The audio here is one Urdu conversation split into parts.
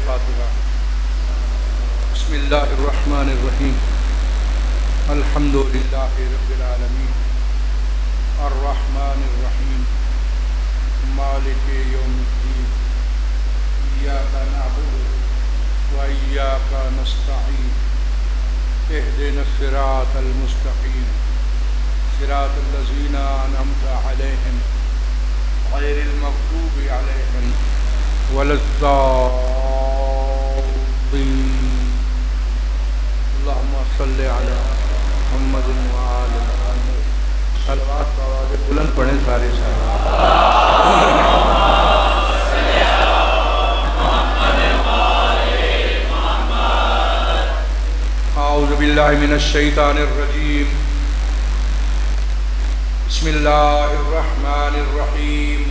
الفاتحہ۔ بسم اللہ الرحمن الرحیم۔ الحمد للہ رب العالمین الرحمن الرحیم مالک یوم الدین ایاک نعبد و ایاک نستعین اہدنا الصراط المستقیم صراط الذین انعمت علیہم غیر المغضوب علیہم ولا الضالین۔ اللہم صلی علی محمد و آل محمد۔ صلوات کا آواز بلند پڑھیں سارے اعوذ باللہ من الشیطان الرجیم۔ بسم اللہ الرحمن الرحیم۔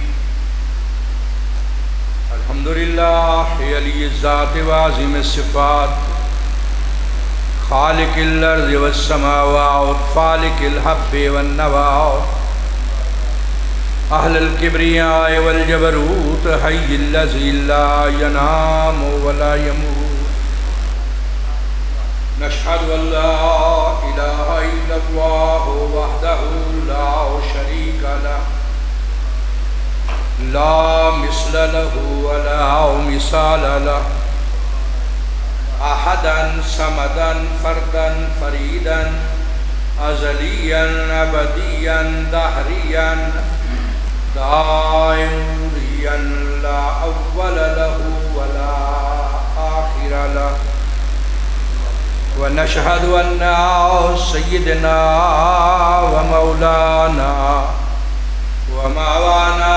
الحمدللہ علی الذات و عظیم الصفات خالق الارض والسماوات فالق الحب والنبات اہل الکبریاء والجبروت حی الذی لا ینام ولا یموت۔ نشہد ان لا الہ الا اللہ وحدہ لا شریک لہ لا مثل له ولا مثال له احدا صمدا فردا فريدا ازليا ابديا دهريا دائميا لا اول له ولا آخر له۔ ونشهد ان سيدنا ومولانا ومعوانا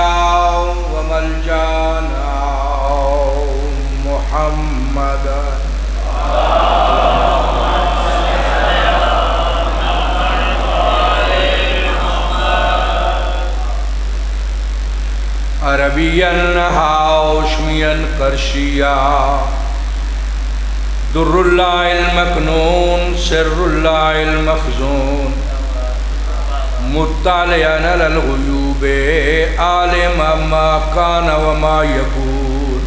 وملجانا محمدا عربيا حاشميا قرشيا در الله المكنون سر الله المخزون مطلعا على الغيوب عالما ما كان وما يكون۔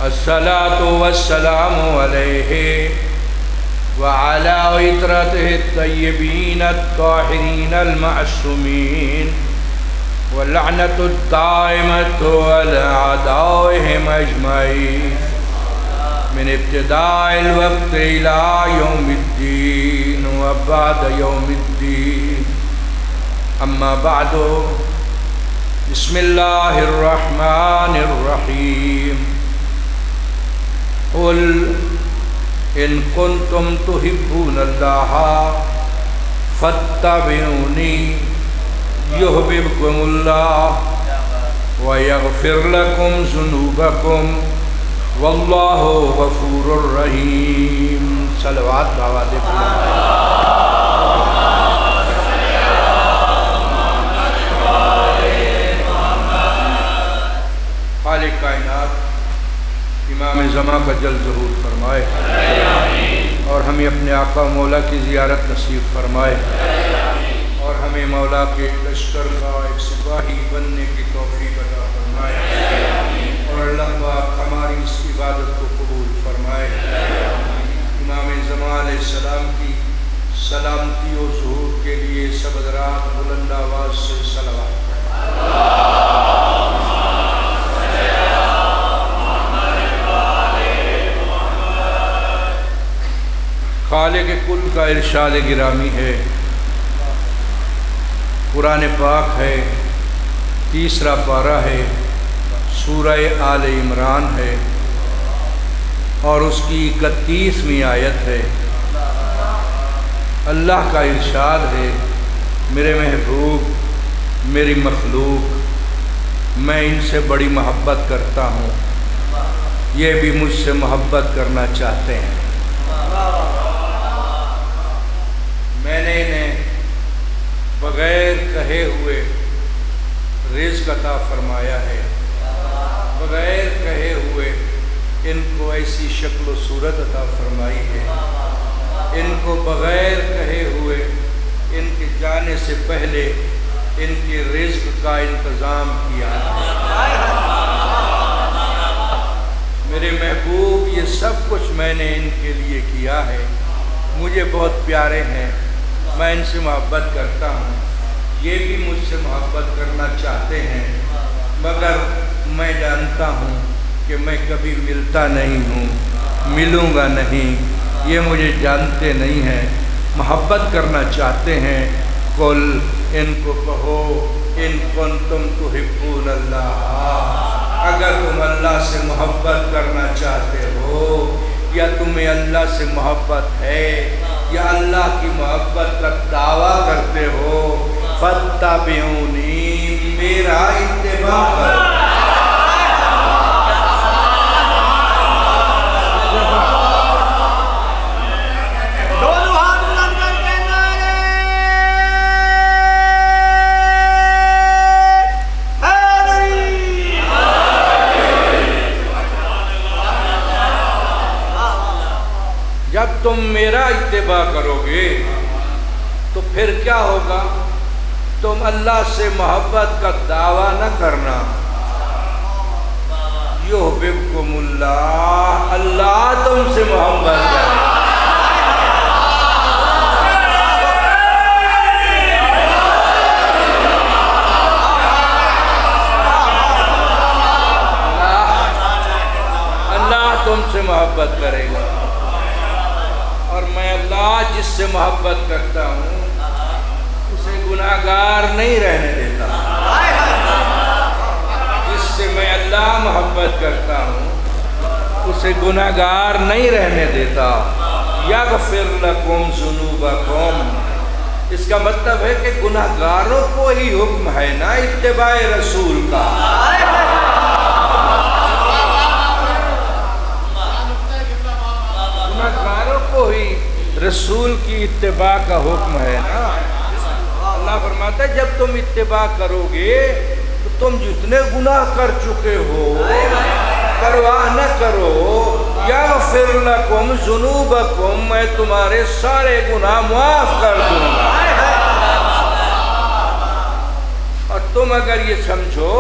الصلاة والسلام عليه وعلى عطرته الطيبين الطاهرين المعصومين واللعنة الدائمة على أعدائهم أجمعين من ابتداء الوقت إلى يوم الدين وبعد يوم الدين۔ اما بعد، بسم اللہ الرحمن الرحیم۔ قل ان کنتم تحبون اللہ فاتبعونی یحببکم اللہ ویغفر لکم ذنوبکم واللہ غفور الرحیم۔ صلوات آواز بلند۔ خالق کائنات امام زمان کا جل ظہور فرمائے اور ہمیں اپنے آقا مولا کی زیارت نصیب فرمائے اور ہمیں مولا کے لشکر کا ایک سپاہی بننے کی توفیق عطا فرمائے اور اللہ پاک ہماری اس عبادت کو قبول فرمائے۔ امام زمان علیہ السلام کی سلامتی و ظہور کے لیے سب حضرات بلند آواز سے صلوات پڑھیں۔ خالق کل کا ارشاد گرامی ہے، قرآن پاک ہے، تیسرا پارہ ہے، سورہ آل عمران ہے اور اس کی 31ویں آیت ہے۔ اللہ کا ارشاد ہے، میرے محبوب، میری مخلوق، میں ان سے بڑی محبت کرتا ہوں، یہ بھی مجھ سے محبت کرنا چاہتے ہیں۔ میں نے انہیں بغیر کہے ہوئے رزق عطا فرمایا ہے، بغیر کہے ہوئے ان کو ایسی شکل و صورت عطا فرمائی ہے، ان کو بغیر کہے ہوئے ان کے جانے سے پہلے ان کے رزق کا انتظام کیا ہے۔ میرے محبوب میں نے ان کے لیے کیا ہے، مجھے بہت پیارے ہیں، میں ان سے محبت کرتا ہوں، یہ بھی مجھ سے محبت کرنا چاہتے ہیں، مگر میں جانتا ہوں کہ میں کبھی ملتا نہیں ہوں، ملوں گا نہیں، یہ مجھے جانتے نہیں ہیں، محبت کرنا چاہتے ہیں۔ قل ان کو کہو ان کنتم تحبون اللہ، اگر تم اللہ سے محبت کرنا چاہتے ہو یا تمہیں اللہ سے محبت ہے یا اللہ کی محبت کا دعویٰ کرتے ہو، فاتبعونی، میرا اتباع کرو۔ جب تم میرا اتباع کرو گے تو پھر کیا ہوگا؟ تم اللہ سے محبت کا دعویٰ نہ کرنا، یحببکم اللہ، اللہ تم سے محبت کرے۔ اللہ تم سے محبت کرے گا، اور میں اللہ جس سے محبت کرتا ہوں اسے گناہگار نہیں رہنے دیتا۔ جس سے میں اللہ محبت کرتا ہوں اسے گناہگار نہیں رہنے دیتا۔ یغفر لکم ذنوبکم، اس کا مطلب ہے کہ گناہگاروں کو ہی حکم ہے نا اتباع رسول کا۔ گناہگاروں کو ہی رسول کی اتباع کا حکم ہے نا۔ اللہ فرماتا ہے جب تم اتباع کرو گے تو تم جتنے گناہ کر چکے ہو پرواہ نہ کرو، یغفر لکم ذنوبکم، میں تمہارے سارے گناہ معاف کر دوں گا۔ اور تم اگر یہ سمجھو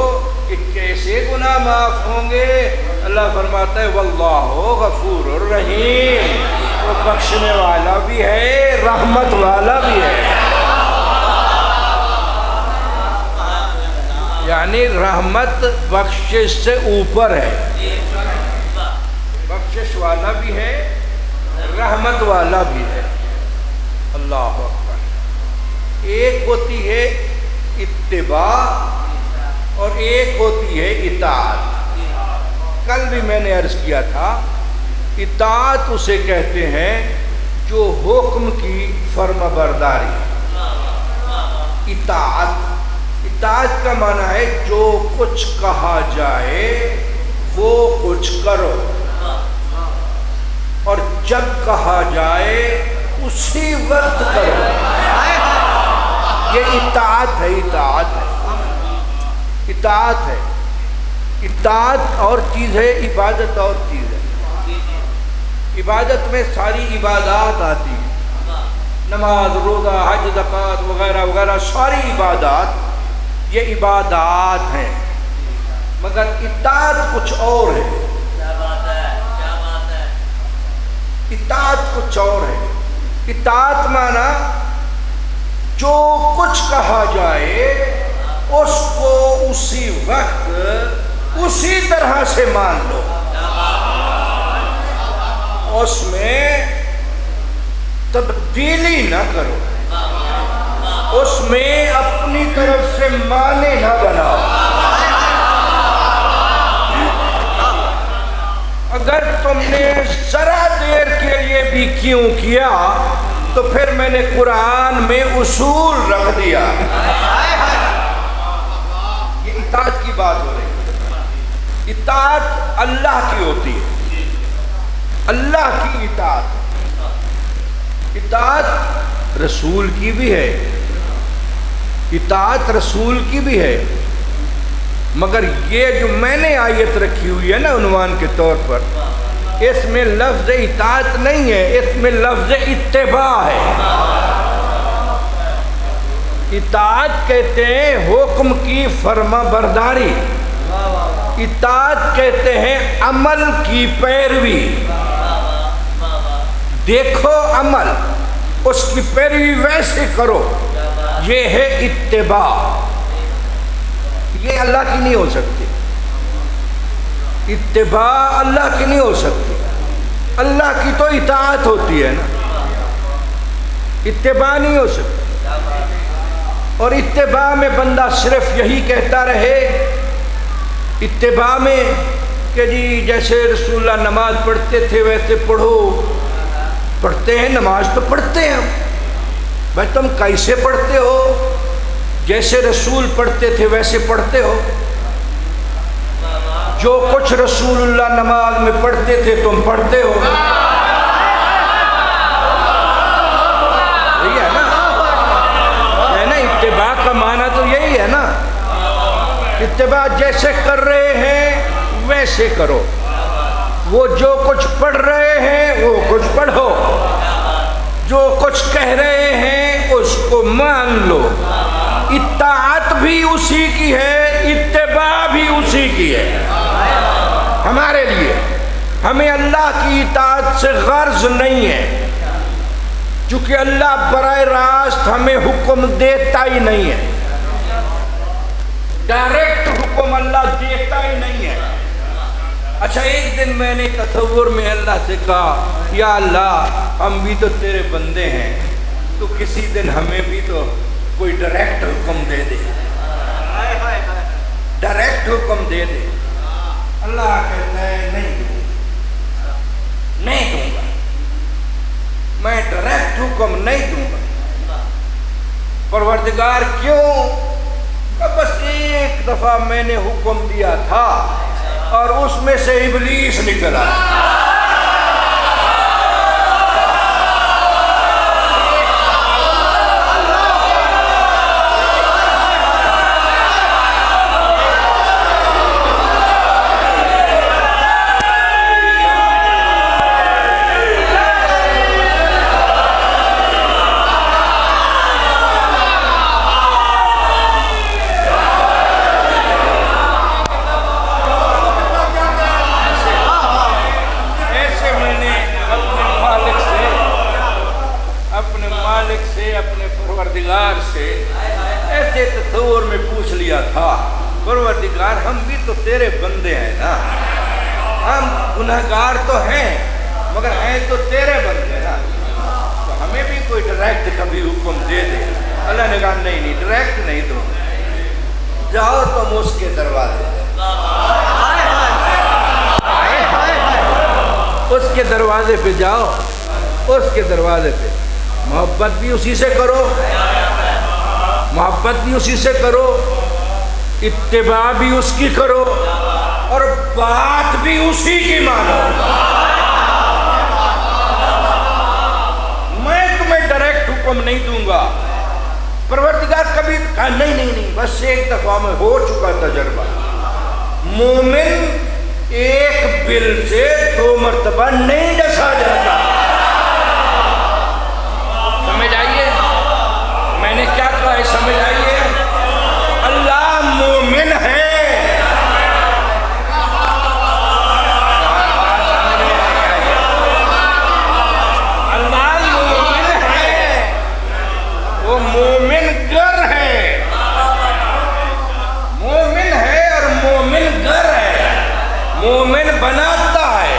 کہ کیسے گناہ معاف ہوں گے، اللہ فرماتا ہے واللہ غفور الرحیم، وہ بخشنے والا بھی ہے رحمت والا بھی ہے۔ یعنی رحمت بخشش سے اوپر ہے، بخشش والا بھی ہے رحمت والا بھی ہے۔ اللہ اکبر۔ ایک ہوتی ہے اتباع اور ایک ہوتی ہے اطاعت۔ کل بھی میں نے عرض کیا تھا اطاعت اسے کہتے ہیں جو حکم کی فرما برداری۔ اطاعت کا معنی ہے جو کچھ کہا جائے وہ کچھ کرو، اور جب کہا جائے اسی وقت کرو، یہ اطاعت ہے۔ اطاعت ہے، اطاعت اور چیز ہے، عبادت اور چیز ہے۔ عبادت میں ساری عبادات آتی ہیں، نماز، روزہ، حج، زکوٰۃ وغیرہ وغیرہ، ساری عبادات یہ عبادات ہیں، مگر اطاعت کچھ اور ہے۔ اطاعت کچھ اور ہے۔ اطاعت مانا جو کچھ کہا جائے اس کو اسی وقت اسی طرح سے مان لو، اس میں تبدیلی نہ کرو، اس میں اپنی طرف سے معنی نہ بناؤ۔ اگر تم نے ذرا دیر کے لیے بھی کیوں کیا تو پھر میں نے قرآن میں اصول رکھ دیا۔ یہ اطاعت کی بات ہو رہی ہے۔ اطاعت اللہ کی ہوتی ہے، اللہ کی اطاعت۔ اطاعت رسول کی بھی ہے، اطاعت رسول کی بھی ہے، مگر یہ جو میں نے آیت رکھی ہوئی ہے نا عنوان کے طور پر، اس میں لفظ اطاعت نہیں ہے، اس میں لفظ اتباع ہے۔ اطاعت کہتے ہیں حکم کی فرما برداری، اطاعت کہتے ہیں عمل کی پیروی۔ دیکھو عمل، اس کی پیروی ویسے کرو، یہ ہے اتباع۔ یہ اللہ کی نہیں ہو سکتی، اتباع اللہ کی نہیں ہو سکتی۔ اللہ کی تو اطاعت ہوتی ہے نا، اتباع نہیں ہو سکتی۔ اور اتباع میں بندہ صرف یہی کہتا رہے، اتباع میں کہ جی جیسے رسول اللہ نماز پڑھتے تھے ویسے پڑھو، پڑھتے ہیں نماز تو پڑھتے ہیں بھائی، تم کیسے پڑھتے ہو؟ جیسے رسول پڑھتے تھے ویسے پڑھتے ہو؟ جو کچھ رسول اللہ نماز میں پڑھتے تھے تم پڑھتے ہو؟ یہی ہے نا، اتباع کا معنی تو یہی ہے نا، اتباع جیسے کر رہے ہیں ویسے کرو، وہ جو کچھ پڑھ رہے ہیں وہ کچھ پڑھو، جو کچھ کہہ رہے ہیں اس کو مان لو۔ اطاعت بھی اسی کی ہے، اتباع بھی اسی کی ہے ہمارے لیے۔ ہمیں اللہ کی اطاعت سے غرض نہیں ہے، چونکہ اللہ براہ راست ہمیں حکم دیتا ہی نہیں ہے، ڈائریکٹ حکم اللہ دیتا ہی نہیں ہے۔ اچھا ایک دن میں نے تصور میں اللہ سے کہا، یا اللہ ہم بھی تو تیرے بندے ہیں، تو کسی دن ہمیں بھی تو کوئی ڈائریکٹ حکم دے دے، ڈائریکٹ حکم دے دے۔ اللہ کہتا ہے نہیں دوں گا، میں ڈائریکٹ حکم نہیں دوں گا۔ پروردگار کیوں؟ بس ایک دفعہ میں نے حکم دیا تھا اور اس میں سے ابلیس نکلا۔ ایسے تصور میں پوچھ لیا تھا، پروردگار ہم بھی تو تیرے بندے ہیں نا، ہم گنہگار تو ہیں مگر ہیں تو تیرے بندے نا، تو ہمیں بھی کوئی ڈائریکٹ کبھی حکم دے دے۔ اللہ نے کہا نہیں ڈائریکٹ نہیں دو، جاؤ تم اس کے دروازے پہ، اس کے دروازے پہ جاؤ، اس کے دروازے پہ محبت بھی اسی سے کرو، محبت بھی اسی سے کرو، اتباع بھی اس کی کرو، اور بات بھی اسی کی مانو۔ میں تمہیں ڈائریکٹ حکم نہیں دوں گا۔ پروردگار کبھی کہا نہیں، بس ایک دفعہ میں ہو چکا تجربہ، مومن ایک بل سے 2 مرتبہ نہیں ڈسا جاتا۔ سمجھ آئیے میں نے کیا کہا ہے؟ سمجھ آئیے، اللہ مومن ہے، اللہ مومن ہے، وہ مومن گر ہے، مومن ہے اور مومن گر ہے، مومن بناتا ہے،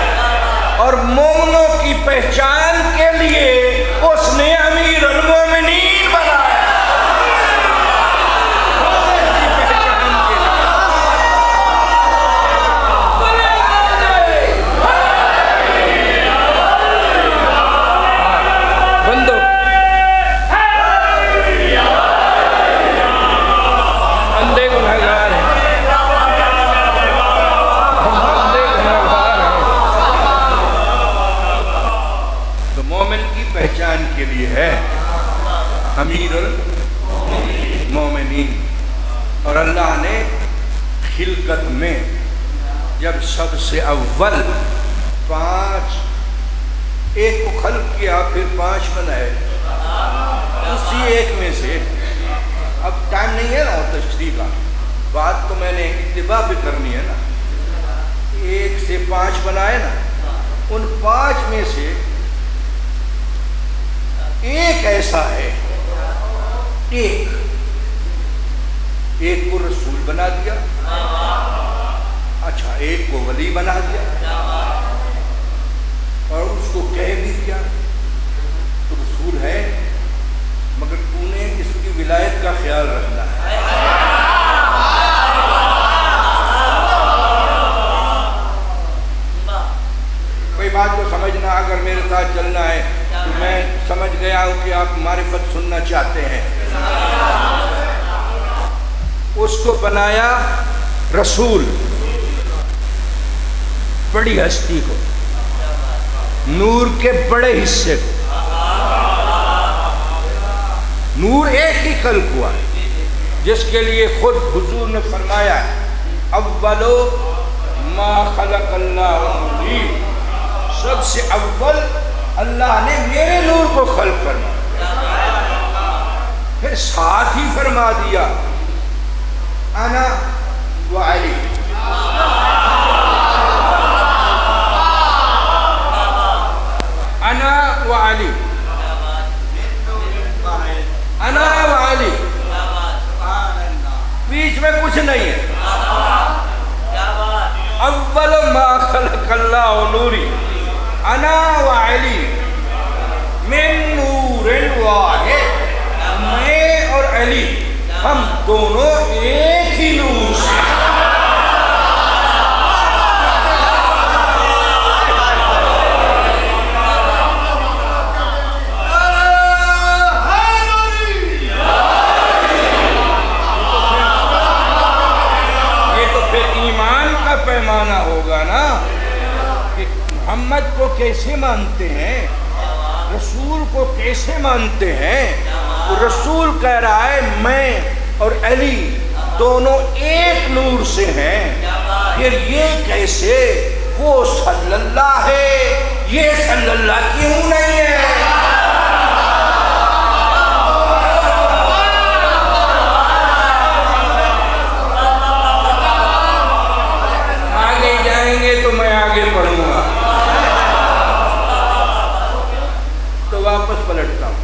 اور مومنوں کی پہچان کے لیے اس نے امیر المومنین بنایا۔ پہچان کے لیے ہے امیر المومنین۔ اور اللہ نے خلقت میں جب سب سے اول 5 ایک کو خلق کیا، پھر 5 بنائے، اسی ایک میں سے، اب ٹائم نہیں ہے نا تشریح کا، بات تو میں نے اتباع بھی کرنی ہے نا، 1 سے 5 بنائے نا، ان 5 میں سے ایک ایسا ہے، ایک کو رسول بنا دیا، اچھا ایک کو ولی بنا دیا، اور اس کو کہہ بھی دیا تو رسول ہے مگر تو نے اس کی ولایت کا خیال رکھنا ہے۔ کوئی بات کو سمجھنا، اگر میرے ساتھ چلنا ہے تو میں سمجھ گیا ہوں کہ آپ معرفت سننا چاہتے ہیں۔ اس کو بنایا رسول، بڑی ہستی کو، نور کے بڑے حصے کو۔ نور ایک ہی خلق ہوا ہے جس کے لیے خود حضور نے فرمایا ہے اولو ما خلق اللہ نوری، سب سے اول اللہ نے میرے نور کو خلق فرمایا، پھر ساتھ ہی فرما دیا انا وعلی، انا وعلی، انا وعلی، بیچ میں کچھ نہیں ہے۔ اول ما خلق اللہ نوری انا وعلی من نور واحد، میں اور علی ہم دونوں ایک ہی نور سے۔ پیمانہ ہوگا نا کہ محمد کو کیسے مانتے ہیں، رسول کو کیسے مانتے ہیں۔ رسول کہہ رہا ہے میں اور علی دونوں ایک نور سے ہیں، پھر یہ کیسے وہ صلی اللہ ہے یہ صلی اللہ کیوں نہیں ہے؟ تو میں آگے پڑھوں گا، تو واپس پلٹتا ہوں،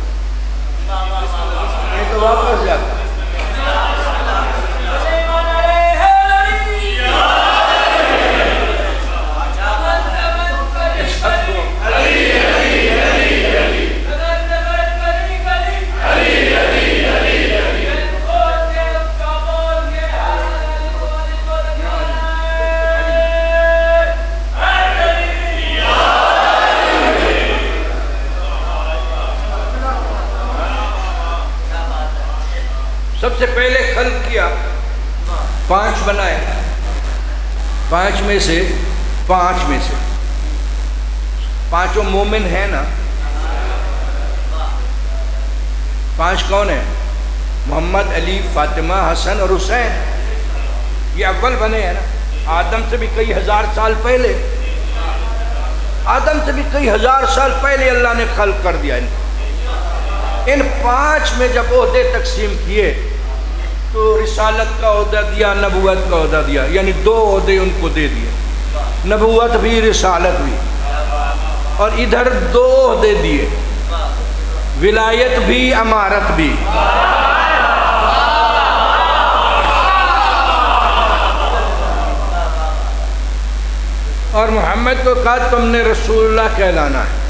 نہیں تو واپس جاتا ہوں۔ سب سے پہلے خلق کیا، 5 بنائے، 5 میں سے پانچوں مومن ہیں نا۔ 5 کون ہیں؟ محمد، علی، فاطمہ، حسن اور حسین، یہ اول بنے ہیں نا۔ آدم سے بھی کئی ہزار سال پہلے اللہ نے خلق کر دیا ان 5 میں جب عہدے تقسیم کیے تو رسالت کا عہدہ دیا، نبوت کا عہدہ دیا، یعنی 2 عہدے ان کو دے دیے، نبوت بھی رسالت بھی، اور ادھر 2 عہدے دیے، ولایت بھی امارت بھی۔ اور محمد کو کہا تم نے رسول اللہ کہلانا ہے،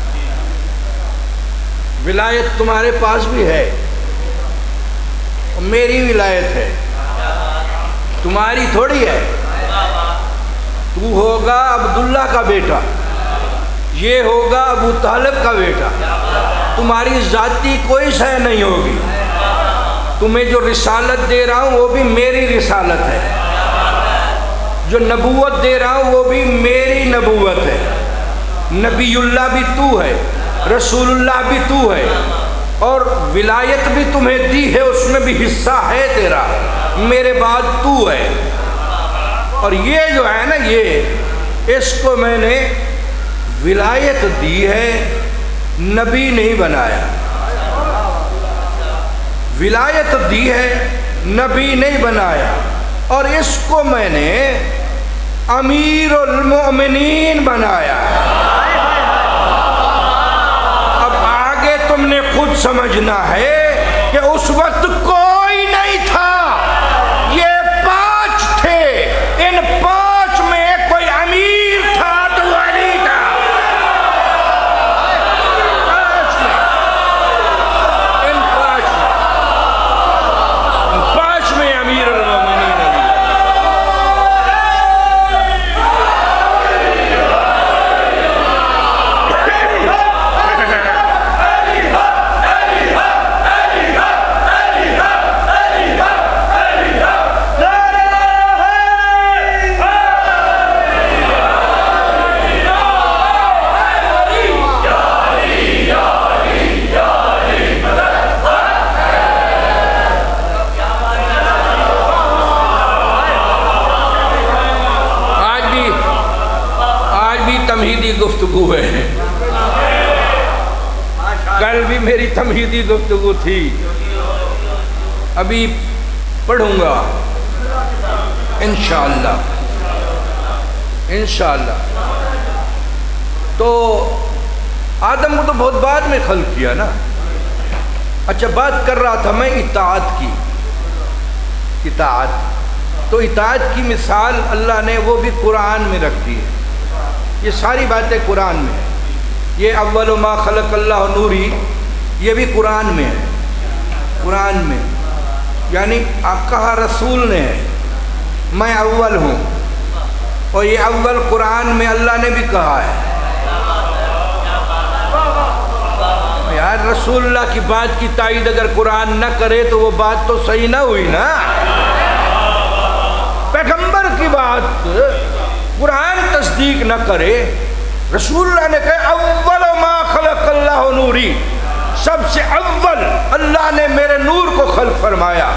ولایت تمہارے پاس بھی ہے، میری ولایت ہے، تمہاری تھوڑی ہے۔ تو ہوگا عبداللہ کا بیٹا، یہ ہوگا ابو طالب کا بیٹا، تمہاری ذاتی کوئی شے نہیں ہوگی۔ تمہیں جو رسالت دے رہا ہوں وہ بھی میری رسالت ہے، جو نبوت دے رہا ہوں وہ بھی میری نبوت ہے۔ نبی اللہ بھی تو ہے، رسول اللہ بھی تو ہے، اور ولایت بھی تمہیں دی ہے، اس میں بھی حصہ ہے تیرا، میرے بعد تو ہے۔ اور یہ جو ہے نا، یہ اس کو میں نے ولایت دی ہے، نبی نہیں بنایا۔ ولایت دی ہے، نبی نہیں بنایا، اور اس کو میں نے امیر المؤمنین بنایا۔ اب آگے تم نے خود سمجھنا ہے کہ اس وقت کوئی نہیں تھا، یہ 5 تھے، ان 5 میں کوئی امیر تھا تو علی تھا۔ 5 میں، ان 5 میں امیر المومنین علی۔ تمہیدی گفتگو ہے، کل بھی میری تمہیدی گفتگو تھی، ابھی پڑھوں گا انشاءاللہ انشاءاللہ۔ تو آدم کو تو بہت بعد میں خلق کیا نا۔ اچھا، بات کر رہا تھا میں اطاعت کی، اطاعت تو اطاعت کی مثال اللہ نے وہ بھی قرآن میں رکھ دی ہے۔ یہ ساری باتیں قرآن میں ہیں۔ یہ اول ما خلق اللہ نوری، یہ بھی قرآن میں ہے، قرآن میں، یعنی کہا رسول نے ہے میں اول ہوں، اور یہ اول قرآن میں اللہ نے بھی کہا ہے۔ یار رسول اللہ کی بات کی تائید اگر قرآن نہ کرے تو وہ بات تو صحیح نہ ہوئی نا۔ پیغمبر کی بات قرآن تصدیق نہ کرے، رسول اللہ نے کہا اول ما خلق اللہ نوری، سب سے اول اللہ نے میرے نور کو خلق فرمایا،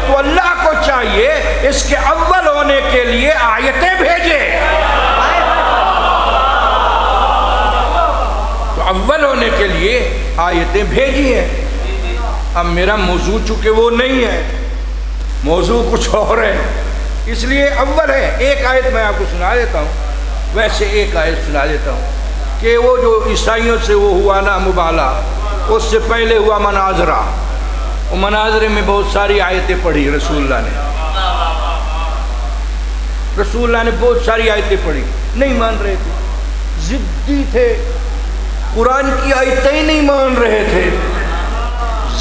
تو اللہ کو چاہیے اس کے اول ہونے کے لیے آیتیں بھیجے۔ تو اول ہونے کے لیے آیتیں بھیجی ہیں۔ اب میرا موضوع چونکہ وہ نہیں ہے، موضوع کچھ اور ہے، اس لیے اول ہے۔ ایک آیت میں آپ کو سنا دیتا ہوں، ویسے ایک آیت سنا دیتا ہوں کہ وہ جو عیسائیوں سے وہ ہوا نا مبالہ، اس سے پہلے ہوا مناظرہ، وہ مناظرے میں بہت ساری آیتیں پڑھی رسول اللہ نے، رسول اللہ نے بہت ساری آیتیں پڑھی، نہیں مان رہے تھے، ضدی تھے، قرآن کی آیتیں ہی نہیں مان رہے تھے۔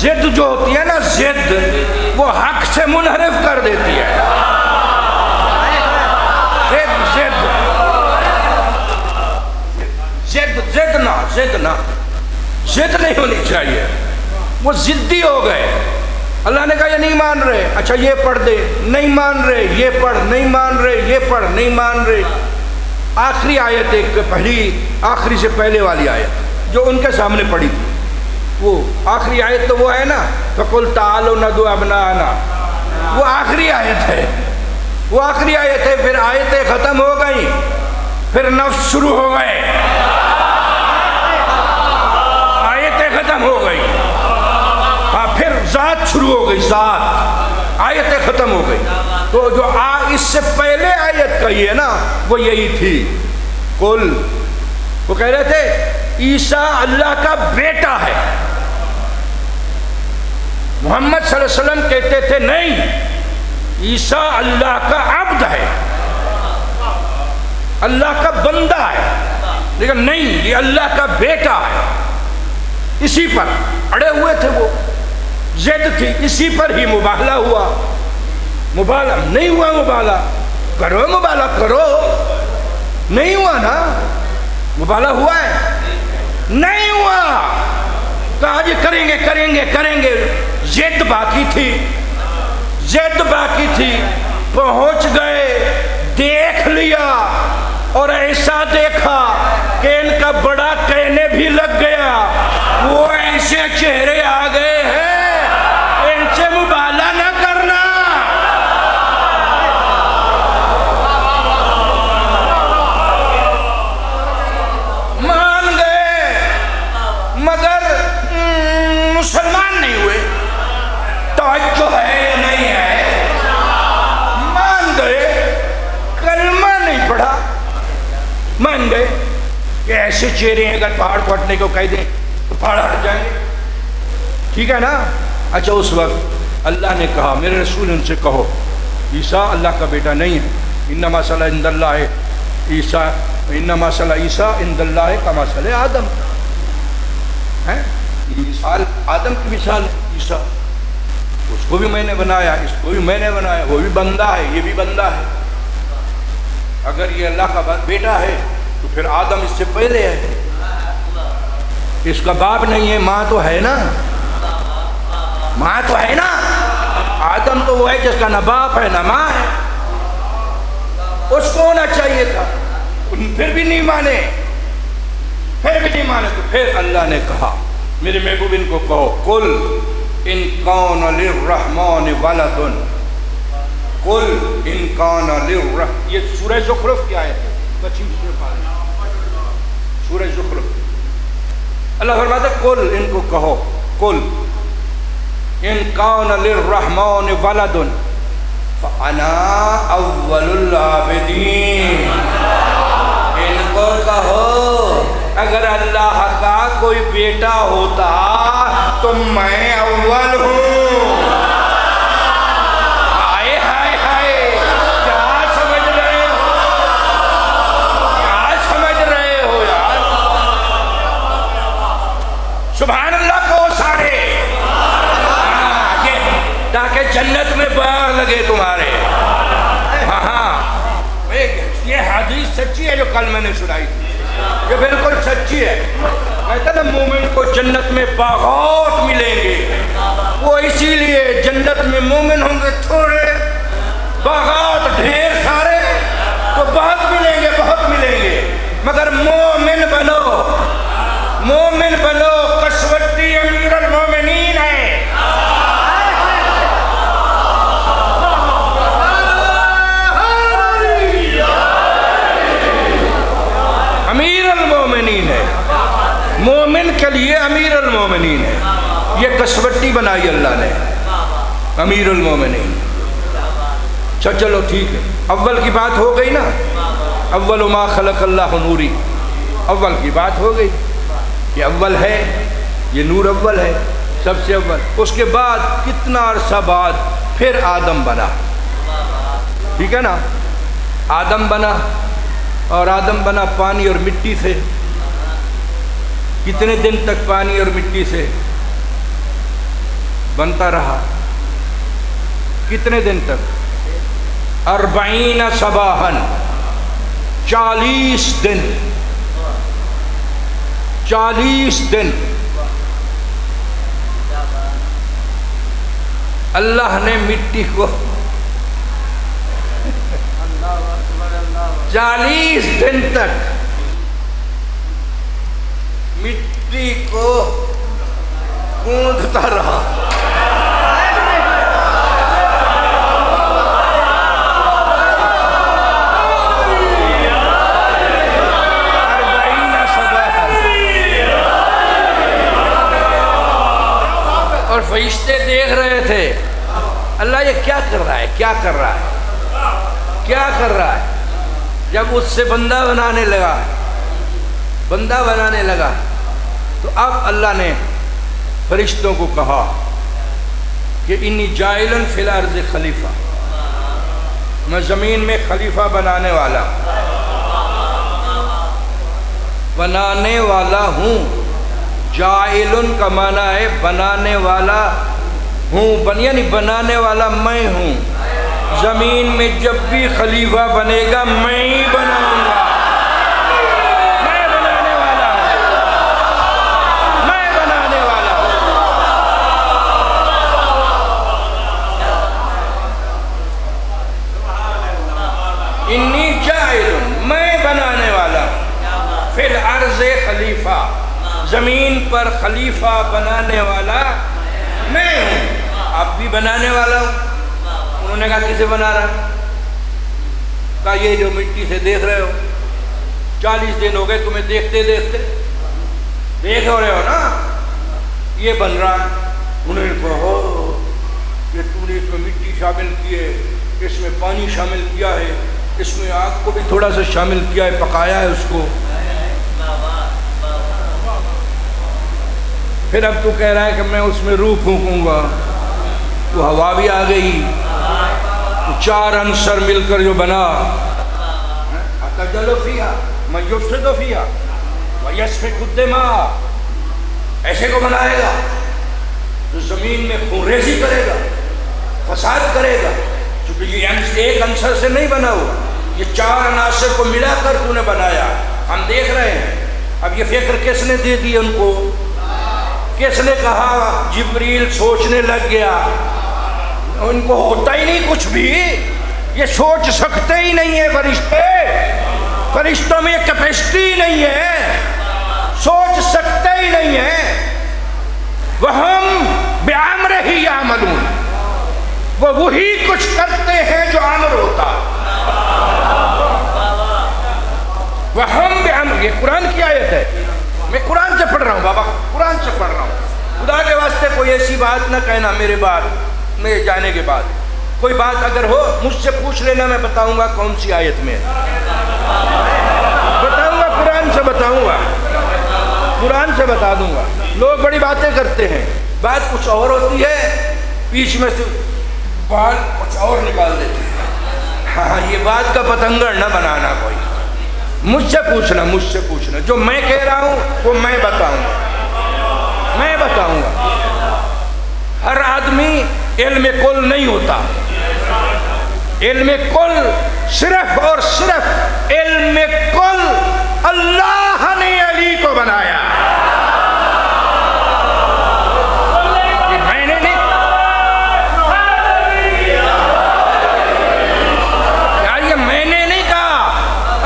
ضد جو ہوتی ہے نا، ضد وہ حق سے منحرف کر دیتی ہے۔ ضد نہیں ہونی چاہیے، وہ ضدی ہو گئے۔ اللہ نے کہا یہ نہیں مان رہے، اچھا یہ پڑھ دے، نہیں مان رہے، یہ پڑھ، نہیں مان رہے، یہ پڑھ، نہیں مان رہے۔ آخری آیت ایک پہلی، آخری سے پہلے والی آیت جو ان کے سامنے پڑھی تھی، وہ آخری آیت تو وہ ہے نا، فَقُلْ تَعَالَوْا نَدْعُوا أَبْنَاءَنَا، وہ آخری آیت ہے، وہ آخری آیت ہے۔ پھر آیتیں ختم ہو گئیں، پھر نفس شروع ہو گئے، آیتیں ختم ہو گئی، ہاں پھر ذات شروع ہو گئی، ذات، آیتیں ختم ہو گئی۔ تو جو اس سے پہلے آیت کہی ہے نا، وہ یہی تھی، قل، وہ کہہ رہے تھے عیسیٰ اللہ کا بیٹا ہے۔ محمد صلی اللہ علیہ وسلم کہتے تھے نہیں، عیسیٰ اللہ کا عبد ہے، اللہ کا بندہ ہے، لیکن نہیں، یہ اللہ کا بیٹا ہے۔ اسی پر اڑے ہوئے تھے، وہ ضد تھی، اسی پر ہی مباہلہ ہوا۔ مباہلہ نہیں ہوا، مباہلہ کرو، مباہلہ کرو، نہیں ہوا نا، مباہلہ ہوا ہے، نہیں ہوا، کہا جی کریں گے کریں گے کریں گے، ضد باقی تھی، ضد باقی تھی، پہنچ گئے، دیکھ لیا، اور ایسا دیکھا کہ ان کا بڑا کہنے بھی لگ گیا، وہ ایسے چہرے آ گئے ہیں، ان سے مباہلہ نہ کرنا۔ مان گئے، مگر مسلمان نہیں ہوئے، توجہ ہے یا نہیں ہے، مان گئے، کلمہ نہیں پڑھا، مان گئے کہ ایسے چہرے ہیں، اگر پہاڑ کو ہٹنے کو کہہ دیں تو پہاڑ ہٹ جائیں گے، ٹھیک ہے نا؟ اچھا اس وقت اللہ نے کہا میرے رسول ان سے کہو عیسیٰ اللہ کا بیٹا نہیں ہے، انما مثل عند اللہ عیسیٰ انما مثل عیسیٰ عند اللہ کمثل آدم ہے، مثال آدم کی مثال ہے عیسیٰ، اس کو بھی میں نے بنایا، اس کو بھی میں نے بنایا، وہ بھی بندہ ہے یہ بھی بندہ ہے۔ اگر یہ اللہ کا بیٹا ہے تو پھر آدم اس سے پہلے ہے، اس کا باپ نہیں ہے، ماں تو ہے نا، ماں تو ہے نا، آدم تو وہ ہے جس کا نہ باپ ہے نہ ماں ہے، اس کو ہونا چاہیے تھا، پھر بھی نہیں مانے، تو پھر اللہ نے کہا میرے محبوب ان کو کہو قل ان کان للرحمن ولد، قل ان کان للرحمن، یہ سورہ زخرف کی آیت ہے، 25 سورہ زخرف، اللہ فرماتا ہے قل ان کو کہو قل ان کان للرحمن ولد فانا اول العابدین، ان کو کہو اگر اللہ کا کوئی بیٹا ہوتا تو میں اول ہوں۔ ہائے ہائے ہائے، کیا سمجھ رہے ہو، کیا سمجھ رہے ہو یار، سبحان اللہ کو سارے، تاکہ جنت میں باغ لگے تمہارے۔ ہاں ہاں، یہ حدیث سچی ہے جو کل میں نے سنائی تھی، یہ بالکل سچی ہے، کہتا نا مومن کو جنت میں باغات ملیں گے، وہ اسی لیے جنت میں مومن ہوں گے تھوڑے، باغات ڈھیر سارے، تو بہت ملیں گے بہت ملیں گے، مگر مومن بنو کسوتی امیر المومنین ہے، امیر المومنین ہے، مومن کے لیے امیر المومنین ہے، یہ کسوٹی بنائی اللہ نے، امیر المومنین۔ چلو ٹھیک ہے، اول کی بات ہو گئی نا، اول ما خلق اللہ نوری، اول کی بات ہو گئی، یہ اول ہے، یہ نور اول ہے، سب سے اول۔ اس کے بعد کتنا عرصہ بعد پھر آدم بنا، ٹھیک ہے نا، آدم بنا، اور آدم بنا پانی اور مٹی سے، کتنے دن تک پانی اور مٹی سے بنتا رہا، کتنے دن تک؟ 40 صباحاً، 40 دن، 40 دن اللہ نے مٹی کو 40 دن تک مٹی کو گوندھتا رہا، اور فرشتے دیکھ رہے تھے اللہ یہ کیا کر رہا ہے، کیا کر رہا ہے، کیا کر رہا ہے۔ جب اس سے بندہ بنانے لگا تو اب اللہ نے فرشتوں کو کہا کہ انی جاعلن فی الارض خلیفہ، میں زمین میں خلیفہ بنانے والا ہوں۔ جاعلن کا معنی ہے بنانے والا ہوں، یعنی بنانے والا میں ہوں، زمین میں جب بھی خلیفہ بنے گا میں ہی بناؤں گا، میں بنانے والا ہوں، انی جاعل، میں بنانے والا ہوں، فی الارض خلیفہ، زمین پر خلیفہ بنانے والا میں ہوں، اب بھی بنانے والا ہوں۔ انہوں نے کہا کسے بنا رہا ہے؟ کہا یہ جو مٹی سے دیکھ رہے ہو، 40 دن ہو گئے تمہیں دیکھتے دیکھ رہے ہو نا، یہ بن رہا ہے۔ انہوں نے کہا کہ تم نے اس میں مٹی شامل کی ہے، اس میں پانی شامل کیا ہے، اس میں آگ کو بھی تھوڑا سا شامل کیا ہے، پکایا ہے اس کو۔ پھر اب تو کہہ رہا ہے کہ میں اس میں روح پھونکوں گا، تو ہوا بھی آ گئی، تو چار عنصر مل کر جو بنا، اتجل فیہا من یفسد فیہا ویسفک الدماء، ایسے کو بنائے گا جو زمین میں خون ریزی کرے گا، فساد کرے گا، چونکہ یہ ایک عنصر سے نہیں بنا ہوا، یہ چار عناصر کو ملا کر تو نے بنایا۔ ہم دیکھ رہے ہیں اب یہ فکر کس نے دے دی ان کو، کس نے کہا؟ جبریل سوچنے لگ گیا، ان کو ہوتا ہی نہیں کچھ بھی، یہ سوچ سکتے ہی نہیں ہیں فرشتے، فرشتوں میں یہ کیپیسٹی نہیں ہے، سوچ سکتے ہی نہیں ہیں۔ وَهُمْ بِعَمْرِهِ يَعْمَلُونَ، وہ وہی کچھ کرتے ہیں جو امر ہوتا ہے۔ وَهُمْ بِعَمْرِهِ، یہ قرآن کی آیت ہے، میں قرآن سے پڑھ رہا ہوں بابا، قرآن سے پڑھ رہا ہوں۔ خدا کے واسطے کوئی ایسی بات نہ کہنا میرے جانے کے بعد، کوئی بات اگر ہو مجھ سے پوچھ لینا، میں بتاؤں گا کون سی آیت میں بتاؤں گا، قرآن سے بتاؤں گا، قرآن سے بتا دوں گا۔ لوگ بڑی باتیں کرتے ہیں، بات کچھ اور ہوتی ہے، بیچ میں سے بال کچھ اور نکال دیتے ہیں۔ ہاں یہ بات کا پتنگڑ نہ بنانا، کوئی مجھ سے پوچھنا، جو میں کہہ رہا ہوں وہ میں بتاؤں گا۔ ہر آدمی علم کل نہیں ہوتا، علم کل صرف اور صرف علم کل اللہ نے علی کو بنایا، یہ میں نے نہیں، یار یہ میں نے نہیں کہا،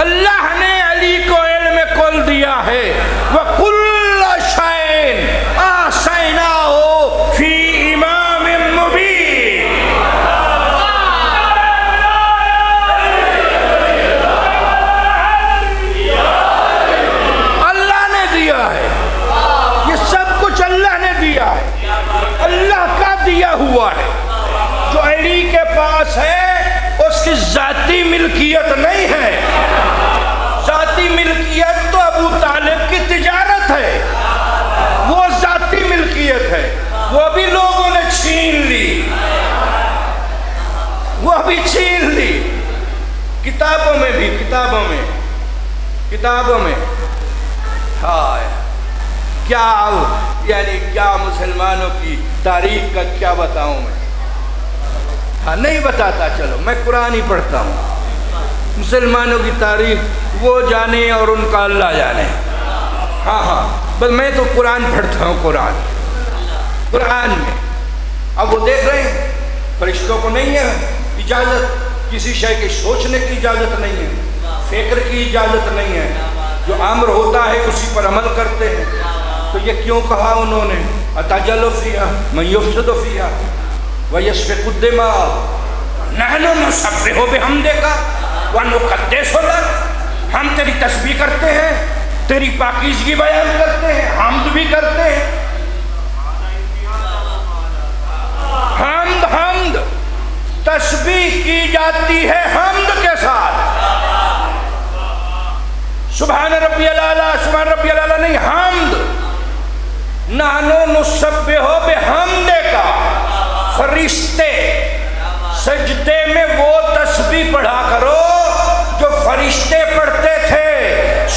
اللہ نے علی کو علم کل دیا ہے۔ وَكُلَّ شَيْءٍ أَحْصَيْنَاهُ فِي إِمَامٍ مُبِينٍ، اللہ نے دیا ہے، یہ سب کچھ اللہ نے دیا ہے، اللہ کا دیا ہوا ہے۔ جو علی کے پاس ہے اس کی ذاتی ملکیت نہیں ہے، ذاتی ملکیت تو ابو طالب کی تجارت ہے، وہ ذاتی ملکیت ہے، وہ بھی لوگوں نے چھین لی، وہ بھی چھین لی، کتابوں میں ہائے کیا، یعنی کیا مسلمانوں کی تاریخ کا کیا بتاؤں میں، ہاں نہیں بتاتا، چلو میں قرآن ہی پڑھتا ہوں، مسلمانوں کی تاریخ وہ جانے اور ان کا اللہ جانے۔ ہاں بس میں تو قرآن پڑھتا ہوں، قرآن میں اب وہ دیکھ رہے ہیں فرشتوں کو نہیں ہے اجازت کسی شے کی سوچنے کی اجازت نہیں ہے، فکر کی اجازت نہیں ہے، جو امر ہوتا ہے اسی پر عمل کرتے ہیں۔ تو یہ کیوں کہا انہوں نے اتجل فیہا من یفسد فیہا ویسفک الدماء نحن نسبح بحمدک ونقدس لک، ہم تیری تسبیح کرتے ہیں، تیری پاکیزگی بیان کرتے ہیں، حمد بھی کرتے ہیں، حمد تسبیح کی جاتی ہے حمد کے ساتھ، سبحان ربی العالی نہیں، حمد، نحن نسبح بحمدک، فرشتے سجدے میں وہ تسبیح پڑھا کرو جو فرشتے پڑھتے تھے،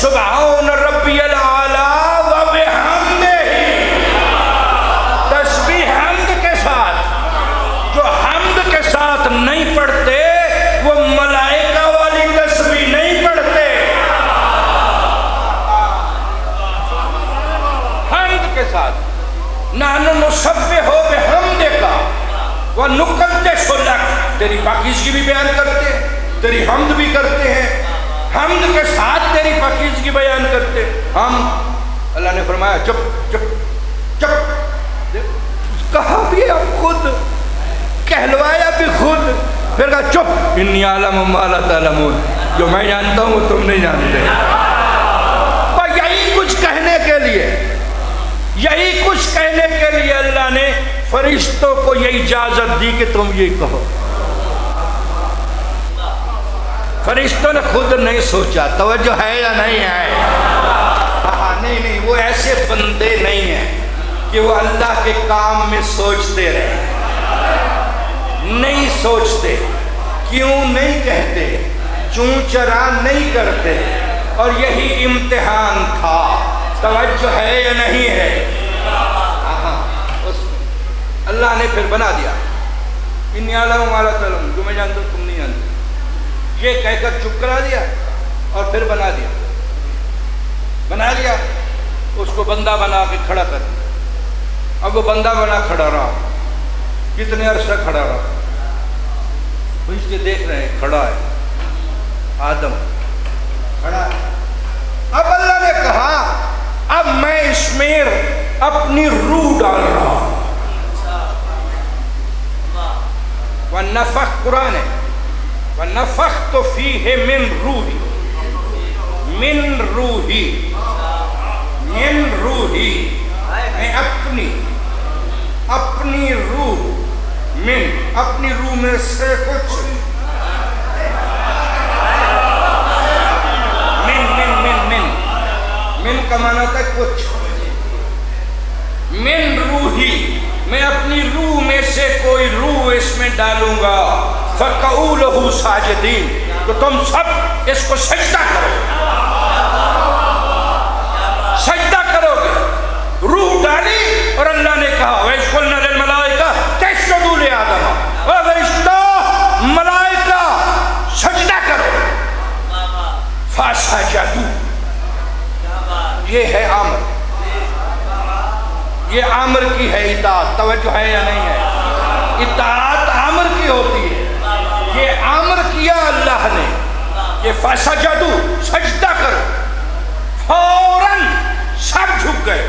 سبحان ربی العالی و بحمدہ، تسبیح حمد کے ساتھ، جو حمد کے ساتھ نہیں پڑھتے وہ ملائکہ والی تسبیح نہیں پڑھتے، حمد کے ساتھ، نحن نسبح بحمدک ونقدس لک، تیری پاکیزگی بھی بیان کرتے ہیں، تیری حمد بھی کرتے ہیں، حمد کے ساتھ تیری پاکیزگی بیان کرتے ہیں۔ ہم اللہ نے فرمایا چپ، کہا بھی اب خود، کہلوایا بھی خود، پھر کہا چپ، انی اعلم ما لا تعلمون، جو میں جانتا ہوں وہ تم نہیں جانتے۔ پر یہی کچھ کہنے کے لیے اللہ نے فرشتوں کو یہ اجازت دی کہ تم یہ کہو۔ فرشتوں نے خود نہیں سوچا، توجہ ہے یا نہیں ہے؟ نہیں، وہ ایسے بندے نہیں ہیں کہ وہ اللہ کے کام میں سوچتے رہے، نہیں سوچتے، کیوں نہیں کہتے، چون چرا نہیں کرتے، اور یہی امتحان تھا۔ توجہ ہے یا نہیں ہے؟ اللہ نے پھر بنا دیا، انی اعلم ما لا تعلمون، جو میں جانتا ہوں تم نہیں جانتے، یہ کہہ کر چپ کرا دیا اور پھر بنا دیا، اس کو بندہ بنا کے کھڑا کر دیا۔ اب وہ بندہ بنا کھڑا رہا، کتنے عرصہ کھڑا رہا، فرشتے دیکھ رہے ہیں کھڑا ہے، آدم کھڑا ہے۔ اب اللہ نے کہا اب میں اس میں اپنی روح ڈال رہا ہوں۔ وَنَفَخْ قرآن ہے، وَنَفَخْتُ فِيهِ مِنْ رُوحِي، من روحی، من روحی، میں اپنی روح، اپنی روح میں سے کچھ من کا معنی تھا کچھ، من روحی، میں اپنی روح میں سے کوئی روح اس میں ڈالوں گا، فَقَعُوا لَهُ سَاجِدِينَ، تو تم سب اس کو سجدہ کرو، سجدہ کرو گے۔ روح ڈالی اور اللہ نے کہا وَإِذْ قُلْنَا لِلْمَلَائِكَةِ اسْجُدُوا لِآدَمَ، اور فرشتو ملائکہ سجدہ کرو، فَسَجَدُوا، یہ ہے عامر، یہ عامر کی ہے اطاعت، توجہ ہے یا نہیں ہے؟ اطاعت عامر کی ہوتی ہے، یہ عامر کیا اللہ نے، یہ فَسَجَدُوا، سجدہ کرو، فوراً سب جھک گئے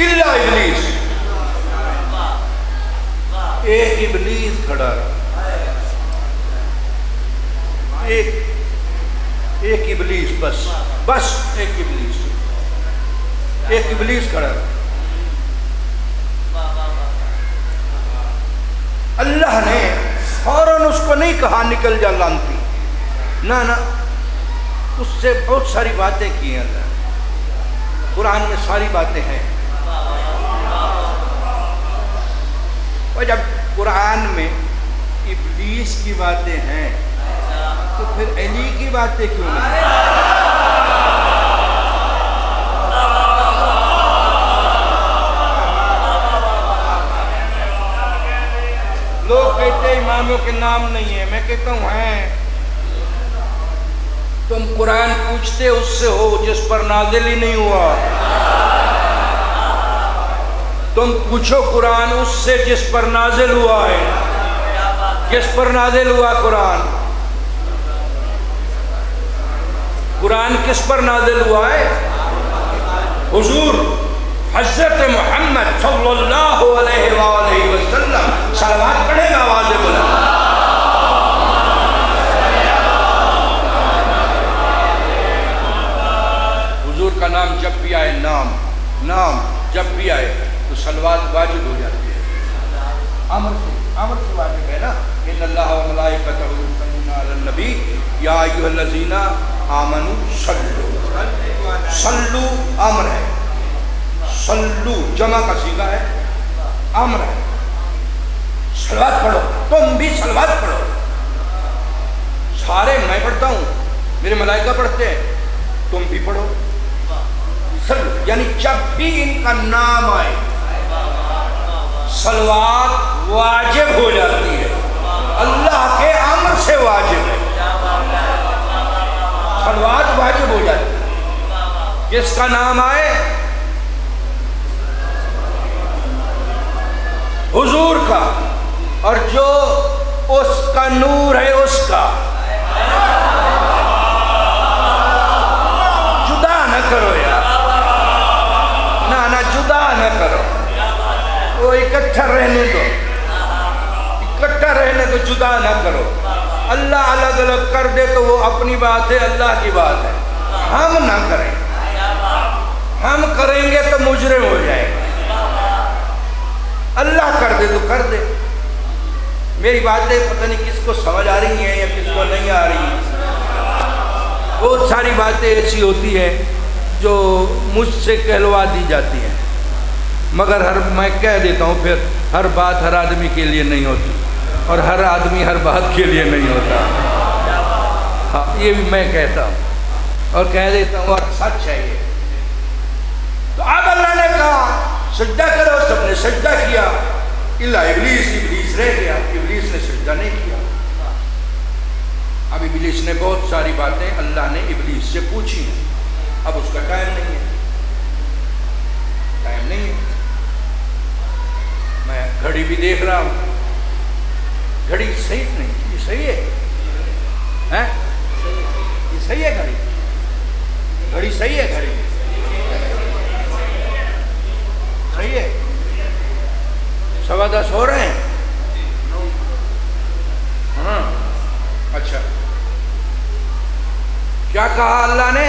الا ابلیس، ایک ابلیس کھڑا رہا، ایک ابلیس، بس ایک ابلیس کھڑا رہا۔ اللہ نے فوراً اس کو نہیں کہا نکل جا لانتی، نہ اس سے بہت ساری باتیں کی ہیں اللہ نے، قرآن میں ساری باتیں ہیں، اور جب قرآن میں ابلیس کی باتیں ہیں تو پھر علی کی باتیں کیوں نہیں؟ لوگ کہتے ہیں اماموں کے نام نہیں ہے، میں کہتا ہوں ہیں، تم قرآن پوچھتے اس سے ہو جس پر نازل ہی نہیں ہوا، تم پوچھو قرآن اس سے جس پر نازل ہوا ہے، جس پر نازل ہوا قرآن کس پر نازل ہوا ہے؟ حضور حضرت محمد صلی اللہ علیہ وآلہ وسلم، صلوات پڑھے گا آواز بلند، حضور کا نام جب بھی آئے، نام جب بھی آئے تو صلوات واجب ہو جاتی ہے، عمر سے واجب ہے نا، ان اللہ و ملائکتہ یصلون علی النبی یا ایھا الذین آمنوا صلو، امر ہے، صلو جمع کا صیغہ ہے، امر ہے، صلوات پڑھو، تم بھی صلوات پڑھو، سارے میں پڑھتا ہوں، میرے ملائکہ پڑھتے ہیں، تم بھی پڑھو، صلو، یعنی جب بھی ان کا نام آئے صلوات واجب ہو جاتی ہے، اللہ کے امر سے واجب ہے، صلوات واجب ہو جاتی ہے، جس کا نام آئے حضور کا، اور جو اس کا نور ہے اس کا، جدا نہ کرو یار، نہ جدا نہ کرو، وہ اکٹھا رہنے دو، جدا نہ کرو، اللہ الگ الگ کر دے تو وہ اپنی بات ہے، اللہ کی بات ہے، ہم نہ کریں، ہم کریں گے تو مجرم ہو جائے گا، اللہ کر دے تو کر دے۔ میری باتیں پتہ نہیں کس کو سمجھ آ رہی ہیں یا کس کو نہیں آ رہی ہیں، بہت ساری باتیں ایسی ہوتی ہیں جو مجھ سے کہلوا دی جاتی ہیں، مگر میں کہہ دیتا ہوں پھر ہر بات ہر آدمی کے لیے نہیں ہوتی اور ہر آدمی ہر بات کے لیے نہیں ہوتا. ہاں یہ بھی میں کہتا ہوں اور کہہ دیتا ہوں اور سچ ہے یہ. تو اب اللہ نے کہا سجدہ کرو، سب نے سجدہ کیا الا ابلیس رہ گیا. ابلیس نے سجدہ نہیں کیا. اب ابلیس نے بہت ساری باتیں اللہ نے ابلیس سے پوچھی ہیں. اب اس کا ٹائم نہیں ہے، ٹائم نہیں ہے. میں گھڑی بھی دیکھ رہا ہوں، گھڑی صحیح نہیں، یہ صحیح ہے، یہ صحیح ہے گھڑی، گھڑی صحیح ہے، گھڑی صحیح ہے. 10:15 ہو رہے ہیں. ہاں اچھا، کیا کہا اللہ نے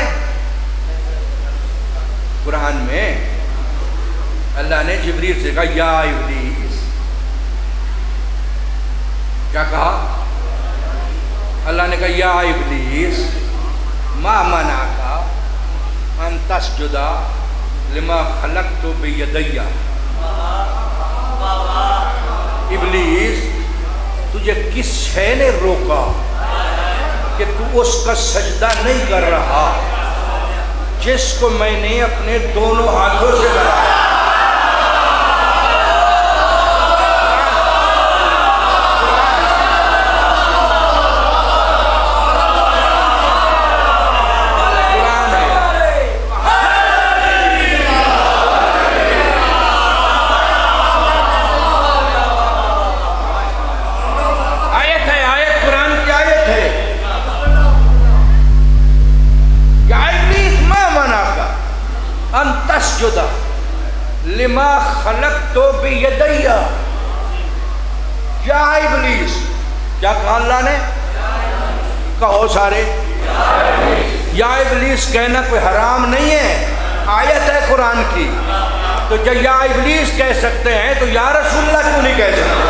قرآن میں؟ اللہ نے جبریل سے کہا یا ابلیس. کیا کہا اللہ نے؟ کہا یا ابلیس ما منعک ان تسجد لما خلقت بیدی. ابلیس تجھے کس شے نے روکا کہ تو اس کا سجدہ نہیں کر رہا جس کو میں نے اپنے دونوں ہاتھوں سے بنایا؟ لما خلقت بیدی. یا ابلیس، کیا کہا اللہ نے؟ کہو سارے یا ابلیس. کہنا کوئی حرام نہیں ہے، آیت ہے قرآن کی. تو جب یا ابلیس کہہ سکتے ہیں تو یا رسول اللہ کیوں نہیں کہہ سکتے؟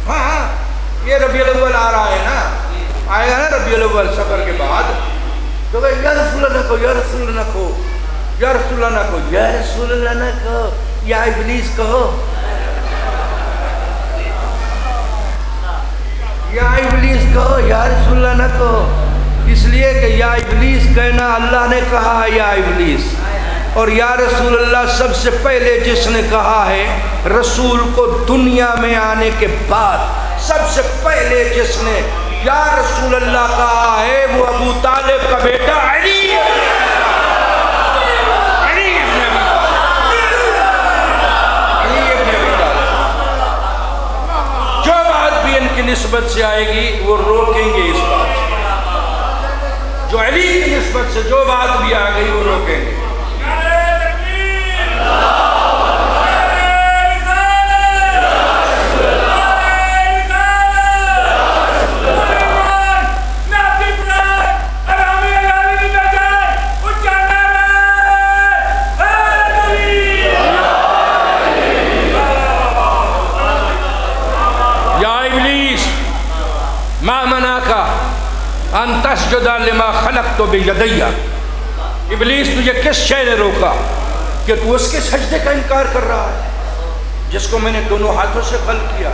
ہاں یہ ربیع الاول آ رہا ہے نا، آئے گا نا ربیع الاول سفر کے بعد. تو کہ یا رسول اللہ نہ کہو، یا رسول اللہ نہ کہو، یا رسول اللہ نہ کہو، یا رسول اللہ نہ کہو، یا ابلیس کہو، یا ابلیس کہو، یا رسول اللہ نہ کہو. اس لیے کہ یا ابلیس کہنا اللہ نے کہا ہے یا ابلیس، اور یا رسول اللہ سب سے پہلے جس نے کہا ہے رسول کو دنیا میں آنے کے بعد سب سے پہلے جس نے یا رسول اللہ کہا ہے وہ ابو طالب کا بیٹا علی ہے. جو بات بھی ان کی نسبت سے آئے گی وہ روکیں گے اس بات سے. جو علی کی نسبت سے جو بات بھی آ گئی وہ روکیں گے. ما منعک ان تسجد لما خلقت بیدی. ابلیس تجھے کس شے نے روکا کہ تو اس کے سجدے کا انکار کر رہا ہے جس کو میں نے دونوں ہاتھوں سے خلق کیا؟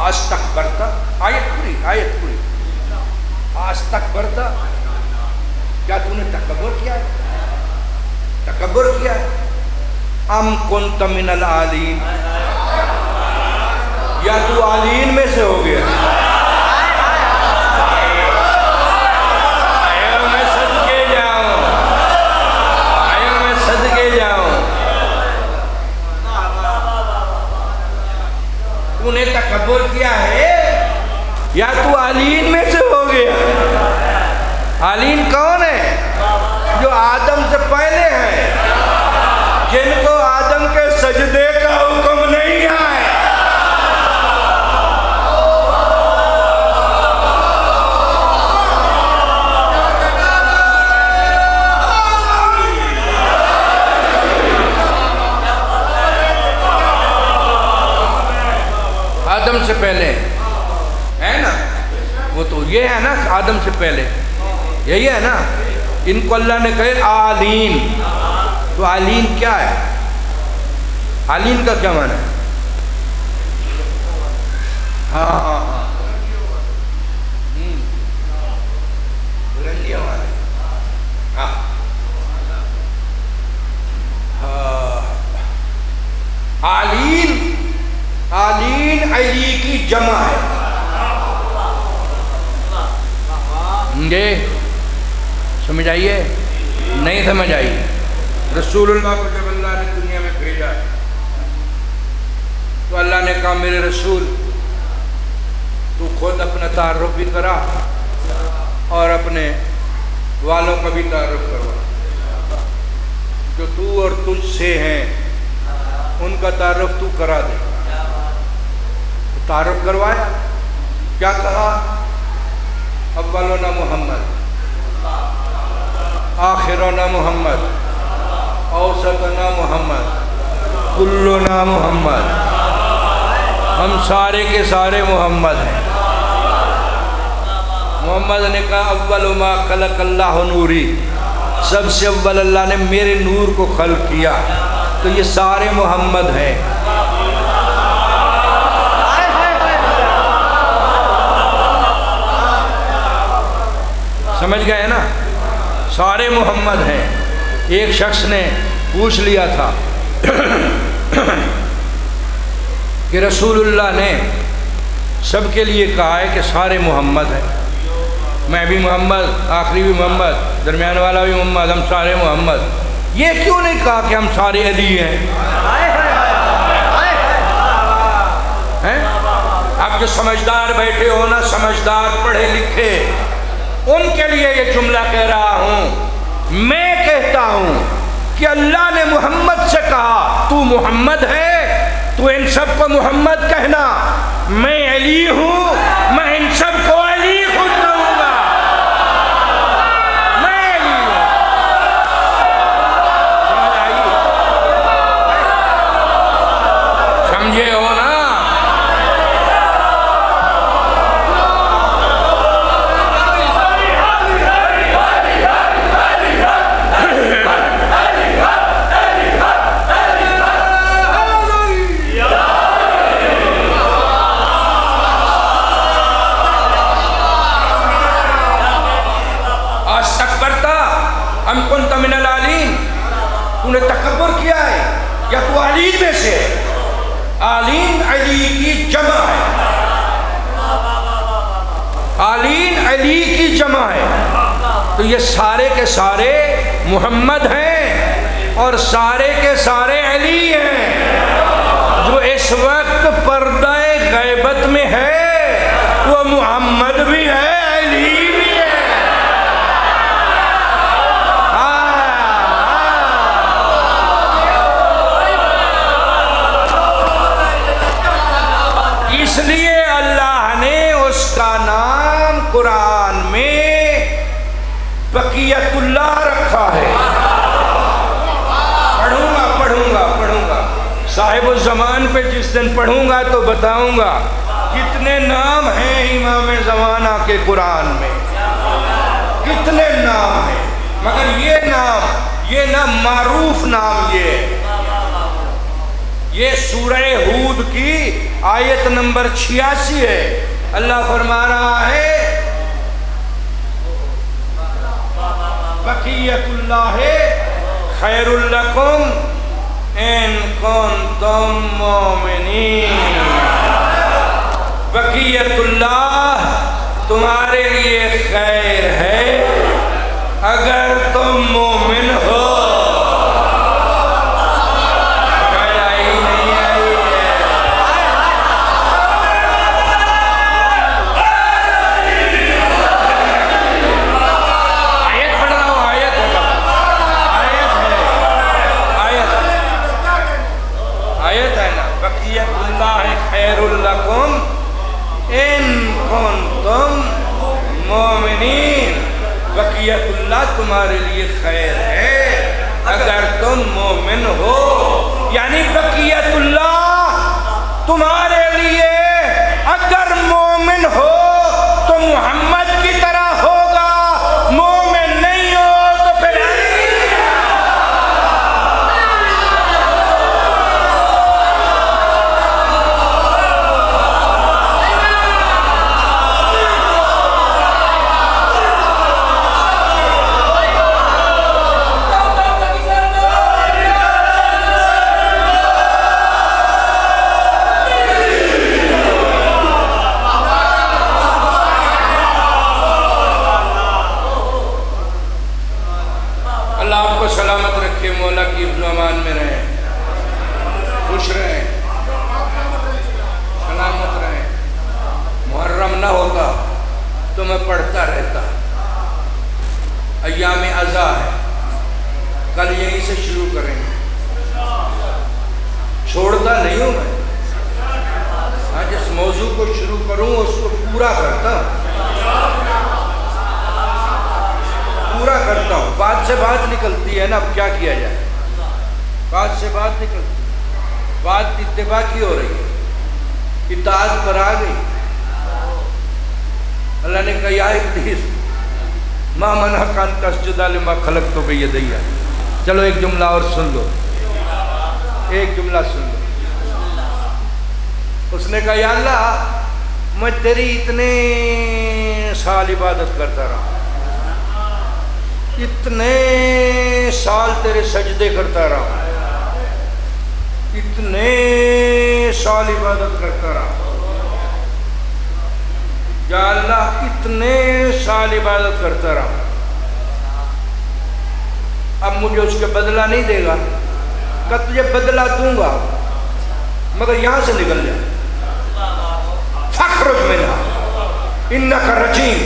استکبرت، آیت پوری استکبرت، کیا تو نے تکبر کیا ہے؟ ام کنت من العالین، یا تو عالین میں سے ہو گیا؟ میں صدقے جاؤں، تو نے تکبر کیا ہے یا تو عالین میں سے ہو گیا؟ عالین کون ہے؟ جو آدم سے پہلے ہیں، جن کو آدم کے سجدے کا حکم نہیں ہے. آدم سے پہلے ہے نا، وہ تو یہ ہے نا آدم سے پہلے، یہی ہے نا. ان کو اللہ نے کہے آلین. تو آلین کیا ہے؟ آلین کا کیا معنی ہے؟ ہاں ہاں ہاں بلندی ہمارے. ہاں آلین، آلین علی کی جمع ہے. سمجھ آئیے؟ نہیں سمجھ آئی؟ رسول اللہ کو جب اللہ نے دنیا میں بھیجا تو اللہ نے کہا میرے رسول تو خود اپنا تعارف بھی کرا اور اپنے والوں کا بھی تعارف کروا. جو تو اور تجھ سے ہیں ان کا تعارف تو کرا دے. تعارف کروایا. کیا کہا؟ اولنا محمد، آخرنا محمد، اوسطنا محمد، کلنا محمد. ہم سارے کے سارے محمد ہیں. محمد نے کہا اول ما خلق اللہ نوری، سب سے اول اللہ نے میرے نور کو خلق کیا، تو یہ سارے محمد ہیں. سمجھ گئے نا؟ سارے محمد ہیں. ایک شخص نے پوچھ لیا تھا کہ رسول اللہ نے سب کے لیے کہا ہے کہ سارے محمد ہیں، میں بھی محمد، آخری بھی محمد، درمیان والا بھی محمد، ہم سارے محمد. یہ کیوں نہیں کہا کہ ہم سارے علی ہیں؟ اب جو سمجھدار بیٹھے ہو نا، سمجھدار پڑھے لکھے، ان کے لیے یہ جملہ کہہ رہا ہوں. میں کہتا ہوں کہ اللہ نے محمد سے کہا تو محمد ہے، تو ان سب کو محمد کہنا. میں علی ہوں، میں ان سب کو علی خود کہوں گا. میں علی ہوں. سمجھے ہو نا؟ ام کنت من العالین، تو نے تکبر کیا ہے یا تو علین میں سے؟ علین علی کی جمع ہے. علین علی کی جمع ہے. تو یہ سارے کے سارے محمد ہیں اور سارے کے سارے علی ہیں. جو اس وقت پردہ غیبت میں ہے وہ محمد بھی ہے، علی بھی ہے. اس لیے اللہ نے اس کا نام قرآن میں بقیت اللہ رکھا ہے. پڑھوں گا صاحب الزمان پہ جس دن پڑھوں گا تو بتاؤں گا کتنے نام ہیں امام زمانہ کے قرآن میں، کتنے نام ہیں. مگر یہ نام معروف نام یہ سورہ ہود کی آیت نمبر 86 ہے. اللہ فرما رہا ہے بقیت اللہ خیر لکم ان کنتم مومنین. بقیت اللہ تمہارے لیے خیر ہے اگر تم مومن ہو. بقیت اللہ تمہارے لیے خیر ہے اگر تم مومن ہو. یعنی بقیت اللہ تمہارے لیے اگر مومن ہو تو محمد کی طرح ہوگا، مومن نہیں ہو تو پھر سلامت رکھے، مولا کی حفظ و امان میں رہیں، خوش رہیں، سلامت رہیں۔ محرم نہ ہوتا تو میں پڑھتا رہتا، ایام عزا ہے، کل یہیں سے شروع کریں گے، چھوڑتا نہیں ہوں میں، ہاں جس موضوع کو شروع کروں اس کو پورا کرتا ہوں، پورا کرتا ہوں۔ بات سے بات نکلتی ہے نا، اب کیا کیا جائے، بات سے بات نکلتی ہے، بات اتباع کی ہو رہی ہے، اطاعت پر آ گئی۔ اللہ نے کہا یا ابلیس ما منعک ان تسجد لما خلقت بیدی۔ چلو ایک جملہ اور سن لو، ایک جملہ سن لو۔ اس نے کہا یا اللہ میں تیری اتنے سال عبادت کرتا رہا، اتنے سال تیرے سجدے کرتا رہا، اتنے سال عبادت کرتا رہا، یا اللہ اتنے سال عبادت کرتا رہا، اب مجھے اس کے بدلہ نہیں دے گا؟ کہ تجھے بدلہ دوں گا مگر یہاں سے نکل جا، فخرج منہا انکا رجیم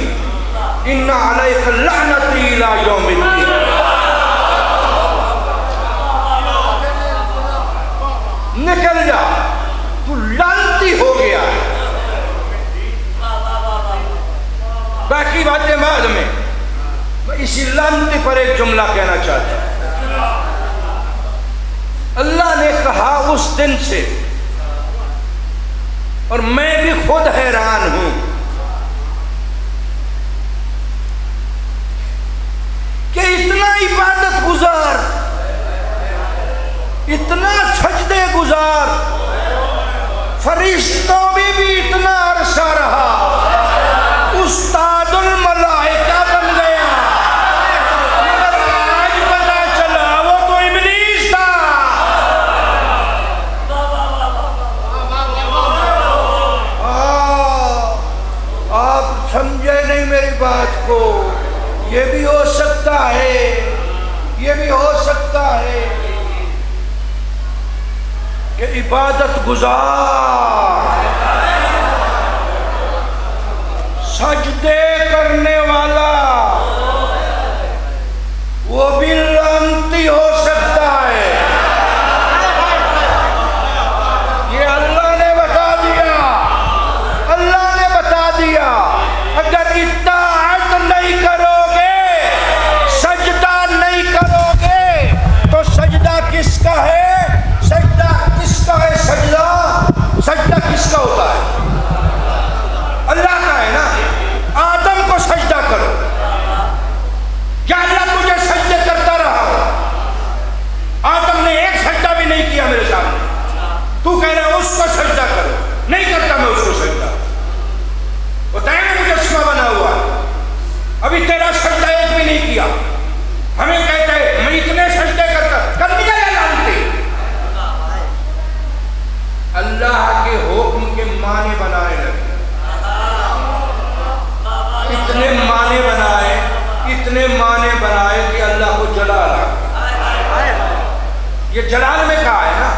ان علیک لعنتی الى یوم الدین۔ نکل جا، تو لعنتی ہو گیا ہے۔ باقی باتیں بعد میں اسی لعنتی پر ایک جملہ کہنا چاہتا ہوں۔ اللہ نے کہا اس دن سے، اور میں بھی خود حیران ہوں کہ اتنا عبادت گزار، اتنا سجدے گزار، فرشتوں بھی اتنا عرصہ رہا، استاد الملائکہ بن گیا، مگر آج پتا چلا وہ تو ابلیس تھا۔ آپ سمجھے نہیں میری بات کو، یہ بھی ہو سکتا ہے، یہ بھی ہو سکتا ہے کہ عبادت گزار، سجدے کرنے والا وہ بھی لعنتی ہو سکتا ہے۔ یہ اللہ نے بتا دیا، اللہ نے بتا دیا۔ اگر اطاعت نہیں کرو گے، سجدہ نہیں کرو گے تو سجدہ کس کا ہے؟ سجدہ کس کا ہے؟ سجدہ کس کا ہوتا ہے؟ اللہ کا ہے نا۔ آدم کو سجدہ کرو، کیا اللہ تجھے سجدے کرتا رہا؟ آدم نے ایک سجدہ بھی نہیں کیا میرے سامنے، تو کہہ رہا اس کو سجدہ کرو، نہیں کرتا میں اس کو سجدہ۔ بتائیں مجھے مجسمہ بنا ہوا، ابھی تیرا سجدہ ایک بھی نہیں کیا، ہمیں کہتا ہے میں اتنے سجدے کرتا، کر دیا یا لعنتی؟ اللہ کے حکم کے معنی بنائے لگے، اتنے معنی بنائے، اتنے معنی بنائے کہ اللہ کو جلال آ گیا۔ یہ جلال میں کہا ہے نا،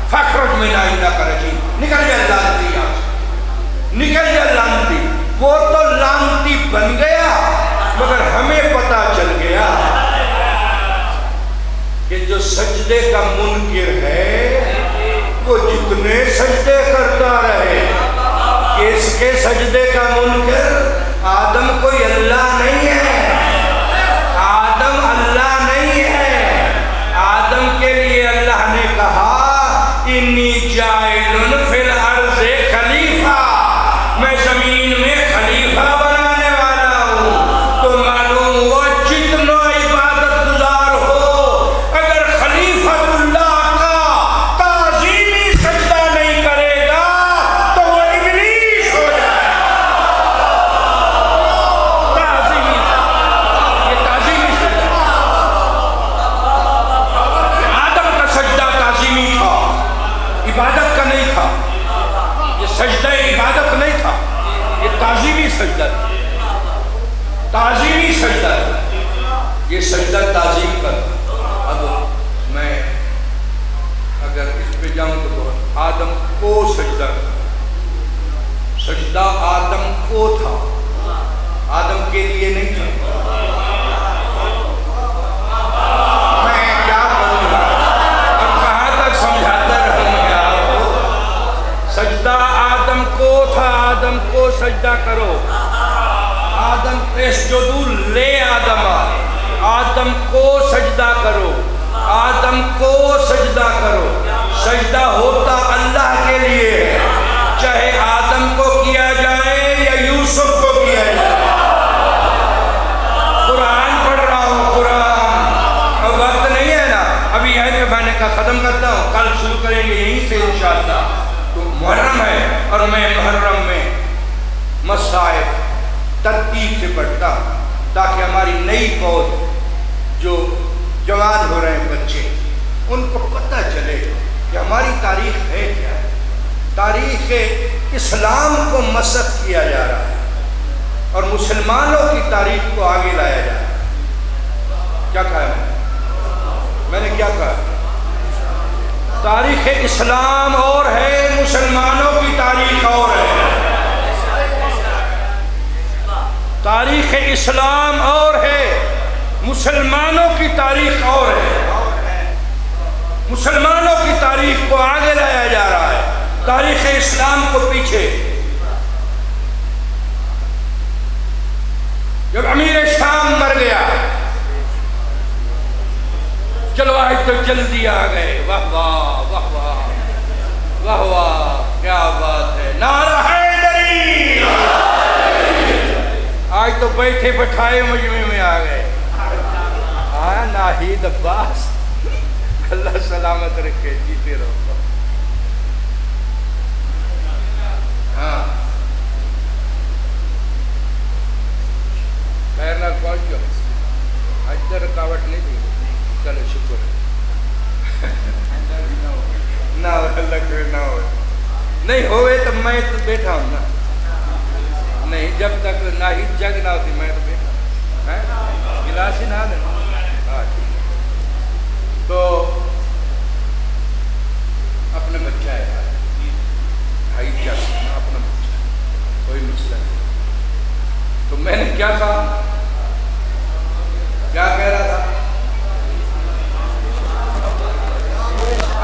فخرج منہا انکا رجیم، نکل جا لعنتی یہاں سے، نکل جا لعنتی۔ وہ تو لعنتی بن گیا مگر ہمیں پتا چل گیا کہ جو سجدے کا منکر ہے وہ جتنے سجدے کرتا رہے، کس کے سجدے کا منکر؟ آدم کوئی اللہ نہیں ہے، آدم اللہ نہیں ہے۔ آدم کے لیے اللہ نے کہا انی جاعل فی الارض خلیفہ، میں زمین میں خلیفہ بنانے سجدہ عبادت نہیں تھا، یہ تعظیمی سجدہ تھا، تعظیمی سجدہ تھا، یہ سجدہ تعظیم کا تھا۔ اب میں اگر اس پہ جاؤں تو آدم کو سجدہ تھا، سجدہ آدم کو تھا، آدم کے لیے نہیں تھا۔ میں کیا کروں گا اور کہاں تک سمجھاتا رہوں گا آپ کو؟ سجدہ آدم کو تھا، آدم کو سجدہ کرو، آدم اسجدوا لے آدم، آدم کو سجدہ کرو، آدم کو سجدہ کرو۔ سجدہ ہوتا اللہ کے لیے ہے، چاہے آدم کو کیا جائے یا یوسف کو کیا جائے۔ قرآن پڑھ رہا ہوں، قرآن، اب وقت نہیں ہے نا، ابھی یہیں پہ میں نے کہا ختم کرتا ہوں، کل شروع کریں گے یہیں سے انشاءاللہ۔ تو محرم ہے اور میں محرم میں مسائل ترتیب سے پڑھتا ہوں تاکہ ہماری نئی فوج جو جوان ہو رہے ہیں بچے، ان کو پتہ چلے کہ ہماری تاریخ ہے کیا ہے۔ تاریخ اسلام کو مسخ کیا جا رہا ہے اور مسلمانوں کی تاریخ کو آگے لایا جا رہا ہے۔ کیا کہا ہے میں نے کیا کہا؟ تاریخ اسلام اور ہے، مسلمانوں کی تاریخ اور ہے۔ تاریخ اسلام اور ہے، مسلمانوں کی تاریخ اور ہے۔ مسلمانوں کی تاریخ کو آگے لایا جا رہا ہے، تاریخ اسلام کو پیچھے۔ جب امیر شام مر گیا، چلو آج تو جلدی آ گئے، واہ واہ واہ واہ واہ واہ، کیا بات ہے، نعرہ حیدری، آج تو بیٹھے بٹھائے مجمع میں آ گئے۔ آیا ناہید عباس، اللہ سلامت رکھے، جیتے رہو۔ ہاں خیر نال پہنچ گیا، آج تو رکاوٹ نہیں تھی، چلو شکر ہے۔ نہ ہو اللہ کے نہ ہو، نہیں ہوئے تو میں تو بیٹھا ہوں نا، نہیں جب تک ناہید جگ نہ ہوتی میں تو بیٹھا ہوں، گلاس ہی نہ دینا۔ تو اپنا بچہ ہے بھائی، کیا سننا، اپنا بچہ ہے، کوئی مسئلہ نہیں۔ تو میں نے کیا کہا، کیا کہہ رہا تھا؟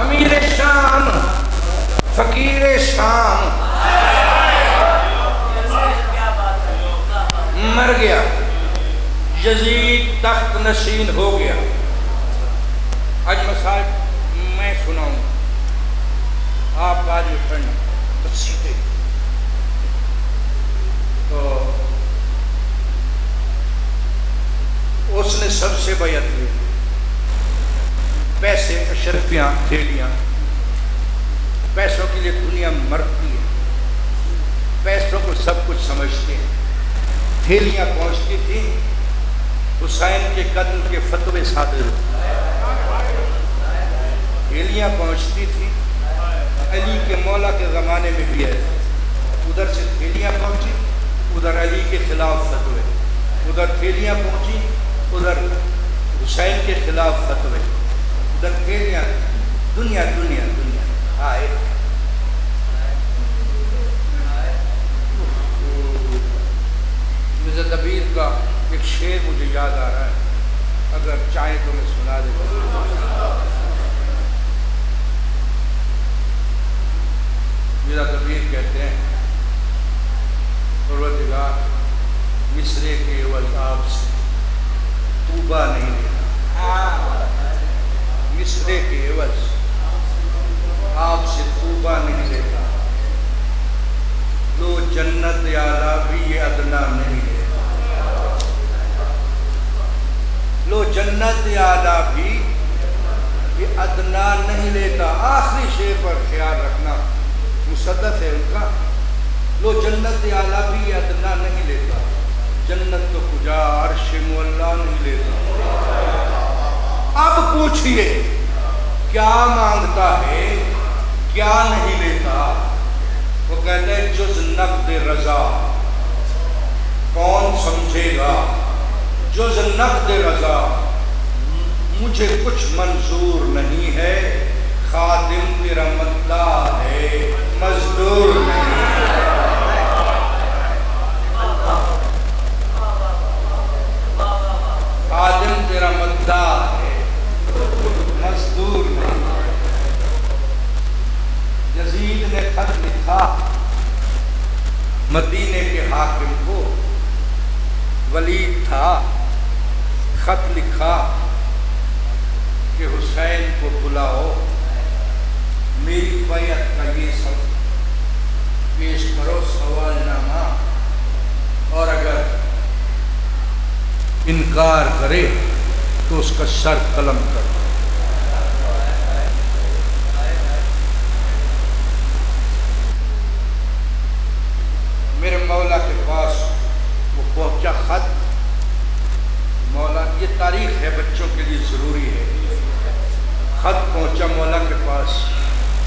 امیر شام، فقیر شام مر گیا، یزید تخت نشین ہو گیا۔ آج مسائل میں سناؤں، آپ بعد میں پڑھنا بس سیدھے۔ تو اس نے سب سے بیعت لی، پیسے، اشرفیاں، تھیلیاں، پیسوں کے لیے دنیا مرتی ہے، پیسوں کو سب کچھ سمجھتے ہیں۔ تھیلیاں پہنچتی تھیں، حسین کے قتل کے فتوے صادر ہوتے، تھیلیاں پہنچتی تھیں، علی کے مولا کے زمانے میں بھی ہے، ادھر سے تھیلیاں پہنچی، ادھر علی کے خلاف فتوے، ادھر تھیلیاں پہنچی، ادھر حسین کے خلاف فتوے، ادھر تھیلیاں، دنیا دنیا دنیا آئے۔ مرزا دبیر کا ایک شعر مجھے یاد آ رہا ہے، اگر چاہیں تو میں سنا دیتا۔ مرزا دبیر کہتے ہیں، پروردگار مصرے کے عوض آپ سے توبہ نہیں لیتا، مصرے کے عوض آپ سے توبہ نہیں لیتا، لو جنت اعلیٰ بھی یہ ادنا نہیں لیتا، لو جنت اعلیٰ بھی یہ ادنا نہیں لیتا۔ آخری شعر پر خیال رکھنا، مصدق ہے ان کا، لو جنت اعلیٰ بھی یہ ادنا نہیں لیتا، جنت تو کجا عرش مولا نہیں لیتا۔ اب پوچھئے کیا مانگتا ہے، کیا نہیں لیتا، وہ کہتے ہیں جز نقد رضا کون سمجھے گا، جز نقد رضا مجھے کچھ منظور نہیں ہے، خادم تیرا مداح ہے مزدور نہیں ہے۔ خادم تیرا مداح ہے مزدور نہیں ہے۔ یزید نے خط لکھا مدینے کے حاکم کو، ولید تھا، خط لکھا کہ حسین کو بلاؤ، میری بیعت کا یہ سب پیش کرو سوال نامہ، اور اگر انکار کرے تو اس کا سر قلم کر دو۔ میرے مولا کے پاس وہ پہنچا خط، مولا یہ تاریخ ہے بچوں کے لیے ضروری ہے، خط پہنچا مولا کے پاس،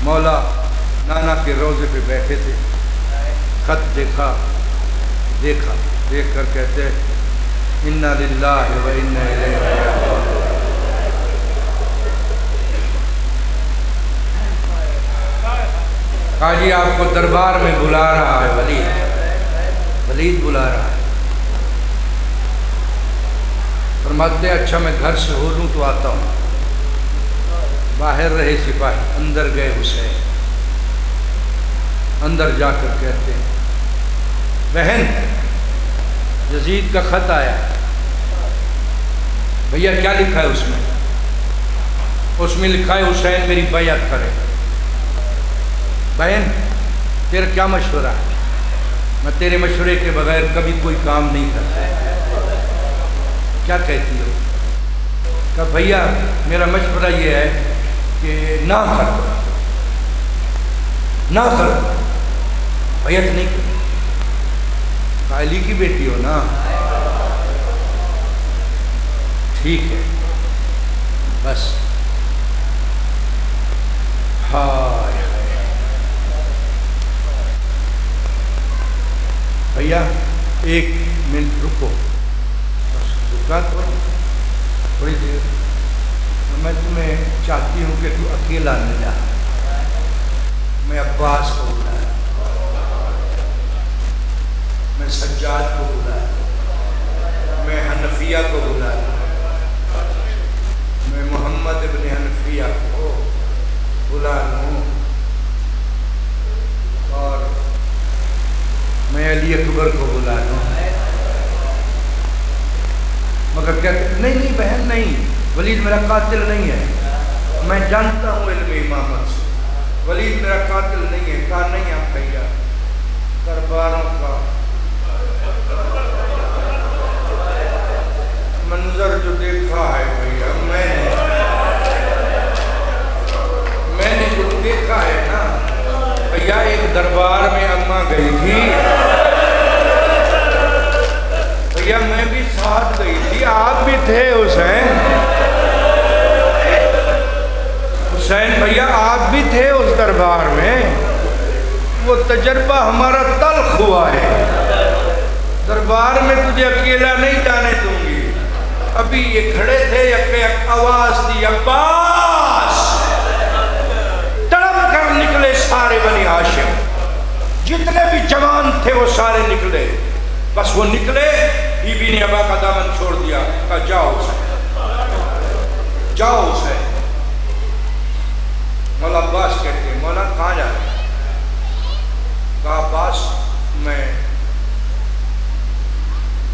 مولا نانا کے روضے پہ بیٹھے تھے، خط دیکھا، دیکھ کر کہتے انا للہ و انا الیہ راجعون۔ کہا جی آپ کو دربار میں بلا رہا ہے ولید بلا رہا ہے۔ فرماتے ہیں اچھا میں گھر سے ہو لوں تو آتا ہوں۔ باہر رہے سپاہی، اندر گئے حسین، اندر جا کر کہتے ہیں بہن یزید کا خط آیا، بھیا کیا لکھا ہے اس میں لکھا ہے حسین میری بیعت کرے۔ بہن تیرا کیا مشورہ ہے؟ میں تیرے مشورے کے بغیر کبھی کوئی کام نہیں کرتا۔ کیا کہتی ہو؟ کہا بھیا میرا مشورہ یہ ہے کہ نہ کر بیعت نہیں کر۔ علی کی بیٹی ہو نا، ٹھیک ہے بس۔ ہائے بھیا ایک منٹ رکو، بس رکا تو تھوڑی دیر، میں تمہیں چاہتی ہوں کہ تو اکیلا نہ جا۔ میں عباس کو بلایا، میں سجاد کو بلایا، میں حنفیہ کو بلایا، میں محمد ابن حنفیہ کو بلا لوں، اور میں علی اکبر کو بلا لوں۔ مگر کہتے نہیں بہن نہیں، ولید میرا قاتل نہیں ہے، میں جانتا ہوں علم امامت سے، ولید میرا قاتل نہیں ہے۔ کہا نہیں آپ بھیا، درباروں کا منظر جو دیکھا ہے بھیا، میں نے جو دیکھا ہے نا بھیا، ایک دربار میں اماں گئی تھی بھیا، میں بھی ساتھ گئی تھی، آپ بھی تھے حسین بھیا، آپ بھی تھے اس دربار میں، وہ تجربہ ہمارا تلخ ہوا ہے، دربار میں تجھے اکیلا نہیں جانے دوں گی۔ ابھی یہ کھڑے تھے، یک آواز دی عباس، تڑپ کر نکلے سارے بنی ہاشم، جتنے بھی جوان تھے وہ سارے نکلے، بس وہ نکلے، بی بی نے ابا کا دامن چھوڑ دیا، کہا جاؤ حسین، جاؤ حسین۔ مولا عباس کہتے ہیں مولا کہاں جا رہے؟ کہا عباس میں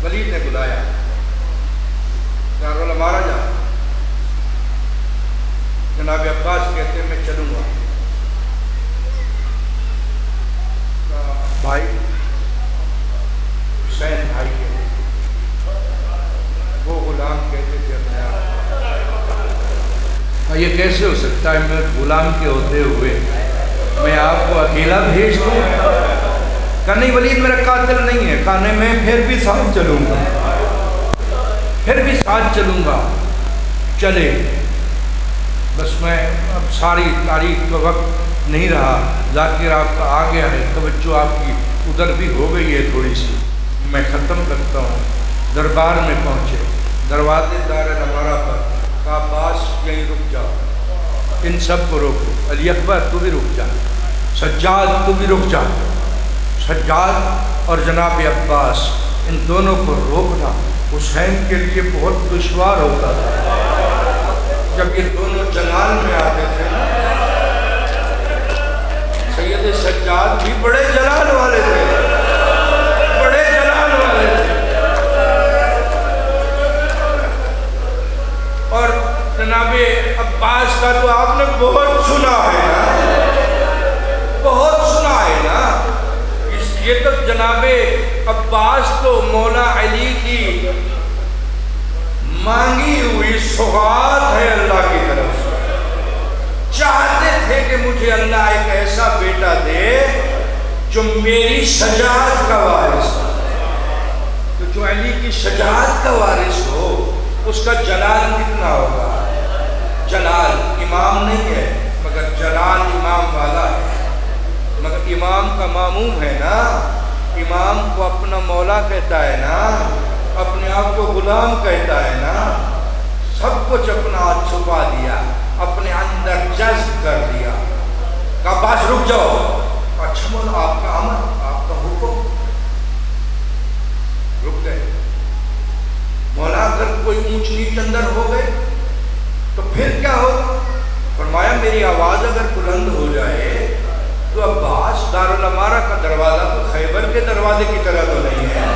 ولید نے بلایا، دارالعلوم مارا جا۔ جناب عباس کہتے ہیں میں چلوں گا۔ بھائی حسین بھائی کے وہ غلام کہتے تھے اپنے آپ، یہ کیسے ہو سکتا ہے میں غلام کے ہوتے ہوئے میں آپ کو اکیلا بھیج دوں؟ کہا نہیں ولید میرا قاتل نہیں ہے۔ کہا نہیں میں پھر بھی ساتھ چلوں گا، چلے۔ بس میں اب ساری تاریخ کا وقت نہیں رہا، ذاکر آپ کا آ گیا ہے، توجہ آپ کی ادھر بھی ہو گئی ہے تھوڑی سی۔ میں ختم کرتا ہوں۔ دربار میں پہنچے، دروازے دار نوارہ پر کہا عباس یہیں رک جاؤ، ان سب کو روکو، علی اکبر تو بھی رک جا، سجاد تو بھی رک جا۔ سجاد اور جناب عباس ان دونوں کو روکنا حسین کے لیے بہت دشوار ہوتا تھا۔ جب یہ دونوں جلال میں آتے تھے نا، سید سجاد بھی بڑے جلال والے تھے، بڑے جلال والے تھے، اور جناب عباس کا تو آپ نے بہت سنا ہے نا، بہت سنا ہے نا۔ اس لیے تو جناب عباس تو مولا علی کی مانگی ہوئی سوغات ہے اللہ کی طرف سے۔ چاہتے تھے کہ مجھے اللہ ایک ایسا بیٹا دے جو میری شجاعت کا وارث ہو، تو جو علی کی شجاعت کا وارث ہو اس کا جلال کتنا ہوگا؟ جلال امام نہیں ہے مگر جلال امام والا ہے، مگر امام کا ماموم ہے نا، امام کو اپنا مولا کہتا ہے نا، اپنے آپ کو غلام کہتا ہے نا، سب کچھ اپنا ہاتھ چھپا دیا، اپنے اندر جذب کر دیا۔ کہا عباس رک جاؤ، اچھا مولا آپ کا امر، آپ کا حکم، رک گئے۔ مولا اگر کوئی اونچ نیچ اندر ہو گئے تو پھر کیا ہوگا؟ فرمایا میری آواز اگر بلند ہو جائے تو عباس دارالامارہ کا دروازہ تو خیبر کے دروازے کی طرح تو نہیں ہے،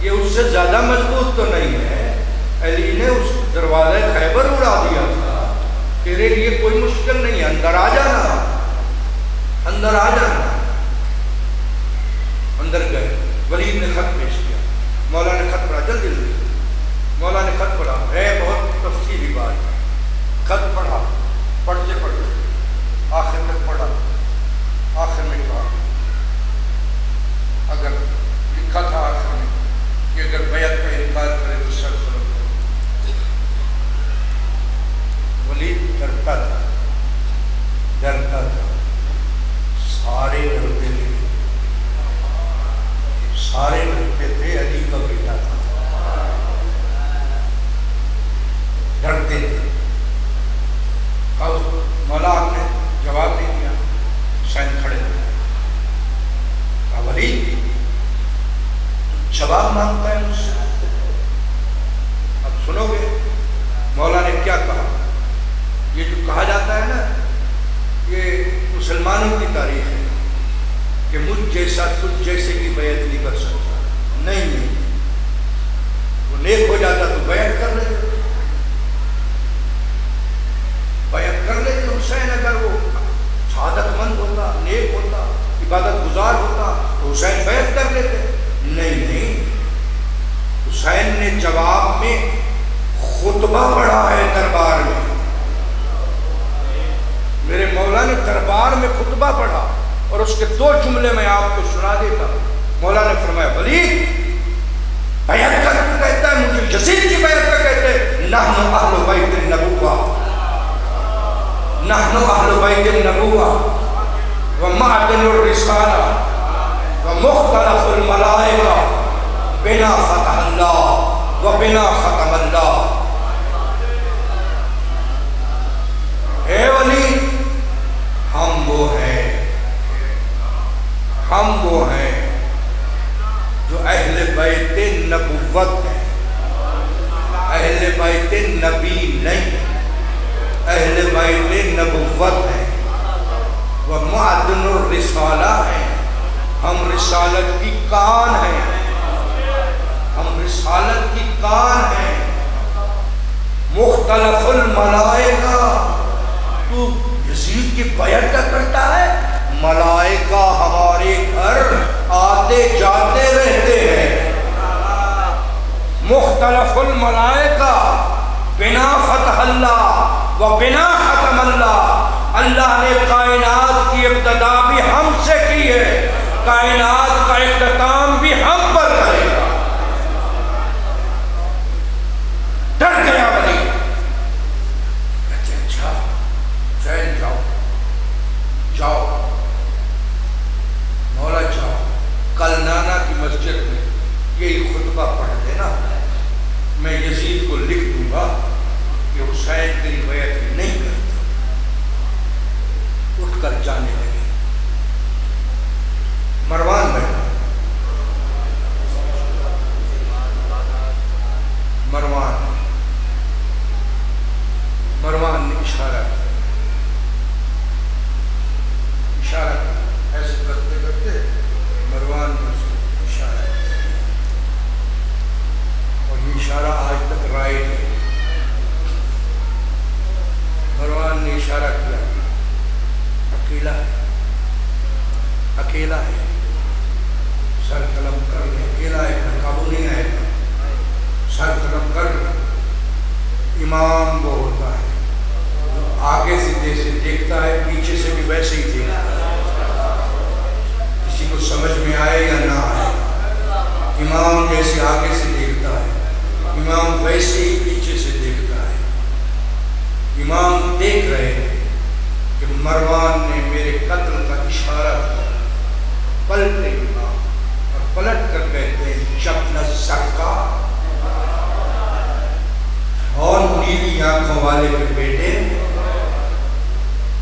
یہ اس سے زیادہ مضبوط تو نہیں ہے۔ علی نے اس دروازے خیبر اڑا دیا تھا، تیرے لیے کوئی مشکل نہیں ہے، اندر آ جانا، اندر آ جانا۔ اندر گئے، ولید نے خط پیش کیا، مولا نے خط پڑھا، جلدی جلدی مولا نے خط پڑھا، ہے بہت تفصیلی بات ہے، خط پڑھا، پڑھتے پڑھتے آخر تک پڑھا، آخر میں کہا اگر لکھا تھا آخر میں کہ اگر بیعت کا انکار کرے تو سر ضرور۔ ولید ڈرتا تھا، ڈرتا تھا، سارے ڈرتے تھے، سارے ڈرتے تھے، علی کا بیٹا تھا، ڈرتے تھے۔ مولا آپ نے جواب نہیں دیا، حسین کھڑے ہو گئے، کہا ولید جواب مانگتا ہے مجھ سے، اب سنو گے مولا نے کیا کہا؟ یہ جو کہا جاتا ہے نا، یہ مسلمانوں کی تاریخ ہے کہ مجھ جیسا تجھ جیسے کی بیعت نہیں کر سکتا، نہیں، وہ نیک ہو جاتا تو بیعت کر لیتے، بیعت کر لیتے حسین، اگر وہ سعادت مند ہوتا، نیک ہوتا، عبادت گزار ہوتا تو حسین بیعت کر لیتے، نہیں، حسین نے جواب میں خطبہ پڑھا ہے دربار میں، میرے مولا نے دربار میں خطبہ پڑھا، اور اس کے 2 جملے میں آپ کو سنا دیتا ہوں۔ مولا نے فرمایا ولید بیعت کا کہتا ہے، مجھے یزید کی بیعت کا کہتے ہیں، نحن اہل بیت النبوہ، نحن اہل بیت النبوہ ومعدن الرسالہ ومختلف الملائکہ بنا فتح اللہ وبنا ختم اللہ۔ اے ولی ہم وہ ہیں جو اہل بیت نبوت ہیں، اہل بیت نبی نہیں، اہل بیت نبوت ہیں، وہ معدن الرسالہ ہیں، ہم رسالت کی کان ہیں، ہم رسالت کی کان ہیں۔ مختلف الملائکہ، تو یزید کی بیعت کا کرتا ہے، ملائکہ ہمارے گھر آتے جاتے رہتے ہیں۔ مختلف الملائکہ بنا فتح اللہ و بنا ختم اللہ، اللہ نے کائنات کی ابتدا بھی ہم سے کی ہے، کائنات کا اختتام بھی ہم پر کرے گا۔ ڈر گیا ولی، کہتے اچھا چین جاؤ، اکیلا ہے، سر قلم کر لے، اکیلا ہے، پھر قابو نہیں آئے گا، سر قلم کر لے۔ امام وہ ہوتا ہے جو آگے سے جیسے دیکھتا ہے پیچھے سے بھی ویسے ہی دیکھتا ہے، کسی کو سمجھ میں آئے یا نہ آئے، امام جیسے آگے سے دیکھتا ہے امام ویسے ہی پیچھے سے دیکھتا ہے۔ امام دیکھ رہے تھے کہ مروان نے میرے قتل کا اشارہ کیا، پلٹے امام اور پلٹ کر کہتے ہیں جب نہ سرکا اور نیلی آنکھوں والے کے بیٹے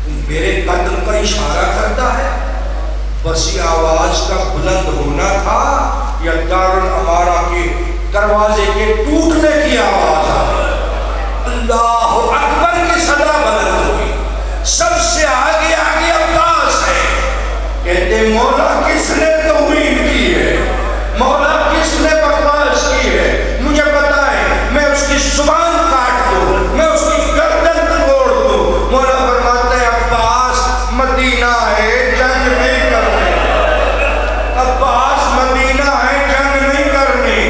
تم میرے قتل کا اشارہ کرتا ہے، بس یہ آواز کا بلند ہونا تھا یا دارالامارہ کے دروازے کے ٹوٹنے کی آواز ہے؟ اللہ اکبر کی صدا بلند ہوئی، سب سے آگے آگے عباس ہے، کہتے مولا کس نے توہین کی ہے، مولا کس نے بکواس کی ہے، مجھے بتائیں میں اس کی زبان کاٹ دوں، میں اس کی گردن توڑ دوں۔ مولا فرماتا ہے عباس مدینہ ہے جنگ نہیں کرنے، عباس مدینہ ہے جنگ نہیں کرنی۔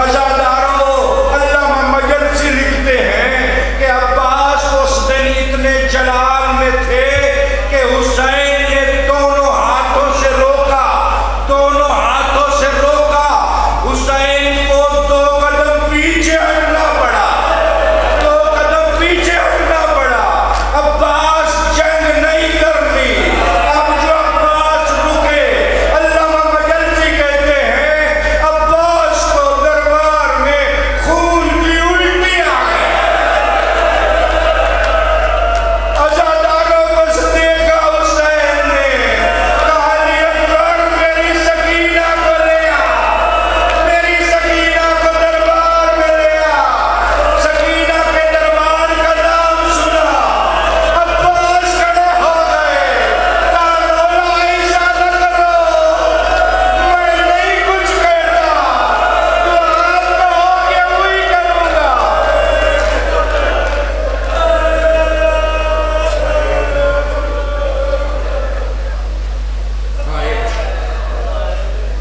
عزادارو علامہ مجلسی لکھتے ہیں کہ عباس اس دن اتنے جلال میں تھے کہ حسین نے دونوں ہاتھوں سے روکا، دونوں ہاتھوں سے روکا، حسین کو 2 قدم پیچھے ہٹنا پڑا، 2 قدم پیچھے ہٹنا پڑا۔ عباس جنگ نہیں کرنی، اب جو عباس رکے، علامہ مجلسی کہتے ہیں عباس کو دربار میں خون کی الٹی آ گئی۔ عزاداروں بس دیکھا حسین نے، کہا علی اکبر میری سکینہ کو لے آ، میری سکینہ کو دربار میں لے آ۔ سکینہ کے دربار کا نام سنا، عباس کھڑے ہو گئے، کہا مولا ایسا نہ کرو، میں نہیں کچھ کہتا، تو آپ کہو کہ وہی کروں گا۔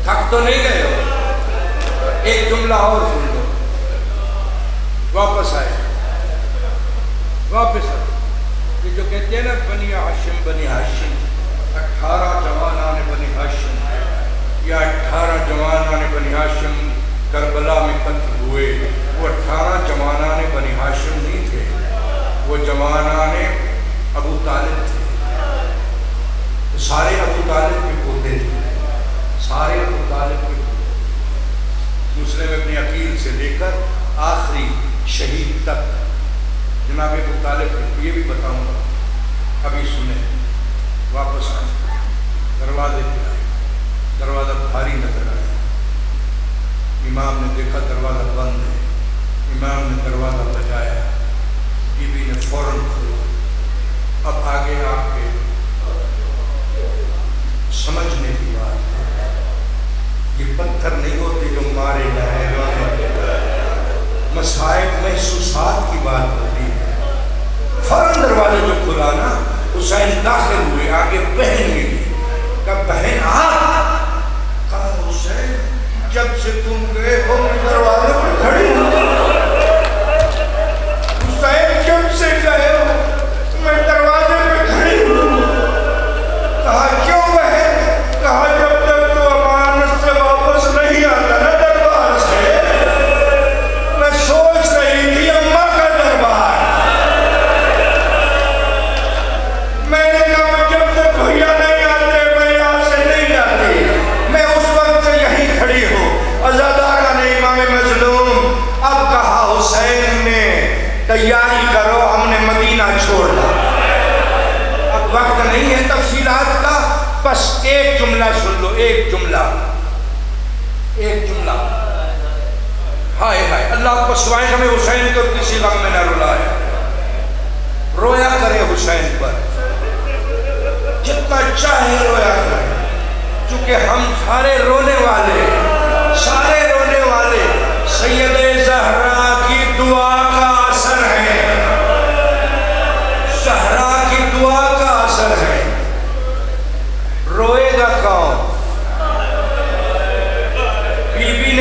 تھک تو نہیں گئے ہو؟ ایک جملہ اور سن لو، واپس آئے، واپس آئے۔ یہ جو کہتے ہیں نا بنی ہاشم بنی ہاشم، 18 جوانان بنی ہاشم یا 18 جوانان بنی ہاشم کربلا میں قتل ہوئے، وہ 18 جوانان بنی ہاشم نہیں تھے، وہ جوانان ابو طالب تھے، وہ سارے ابو طالب کے پوتے تھے، سارے ابو طالب کے پوتے، مسلم ابن عقیل سے لے کر آخری شہید تک جناب ابو طالب کے۔ یہ بھی بتاؤں گا، ابھی سنیں، واپس آئے، دروازے پہ آئے، دروازہ بھاری نظر آیا، امام نے دیکھا دروازہ بند ہے، امام نے دروازہ بجایا، بی بی نے فوراً کھولا۔ اب آگے آپ کے سمجھنے کی بات ہے، یہ پتھر نہیں ہوتے جو مارے جائیں، مصائب محسوسات کی بات ہوتی ہے۔ فوراً دروازے جو کھلا نا، حسین داخل ہوئے، آگے بہن ملی، کہا بہن آ، کہا حسین جب سے تم گئے ہو میں دروازے پر کھڑی ہوں، حسین جب سے گئے ہو میں دروازے پر کھڑی ہوں۔ کہا کیوں بہن؟ کہا جب تک تو امانت سے واپس نہیں آتا نا دربار سے، میں سوچ رہی تھی اماں کا دربار، میں نے کہا جب تک بھیا نہیں آتے میں یہاں سے نہیں جاتی، میں اس وقت سے یہیں کھڑی ہوں۔ عزادارہ نے امام مظلوم، اب کہا حسین نے تیاری کرو، ہم نے مدینہ چھوڑنا، اب وقت نہیں ہے تفصیلات کا، بس ایک جملہ سن لو، ایک جملہ، ایک جملہ۔ ہائے ہائے اللہ کو سوائے ہمیں حسین کو کسی غم میں نہ رلائے، رویا کرے حسین پر جتنا چاہے رویا کرے، چونکہ ہم سارے رونے والے، سارے رونے والے سید زہرا کی دعا کا اثر ہے، زہرا کی دعا کا اثر ہے۔ روئے گا کون؟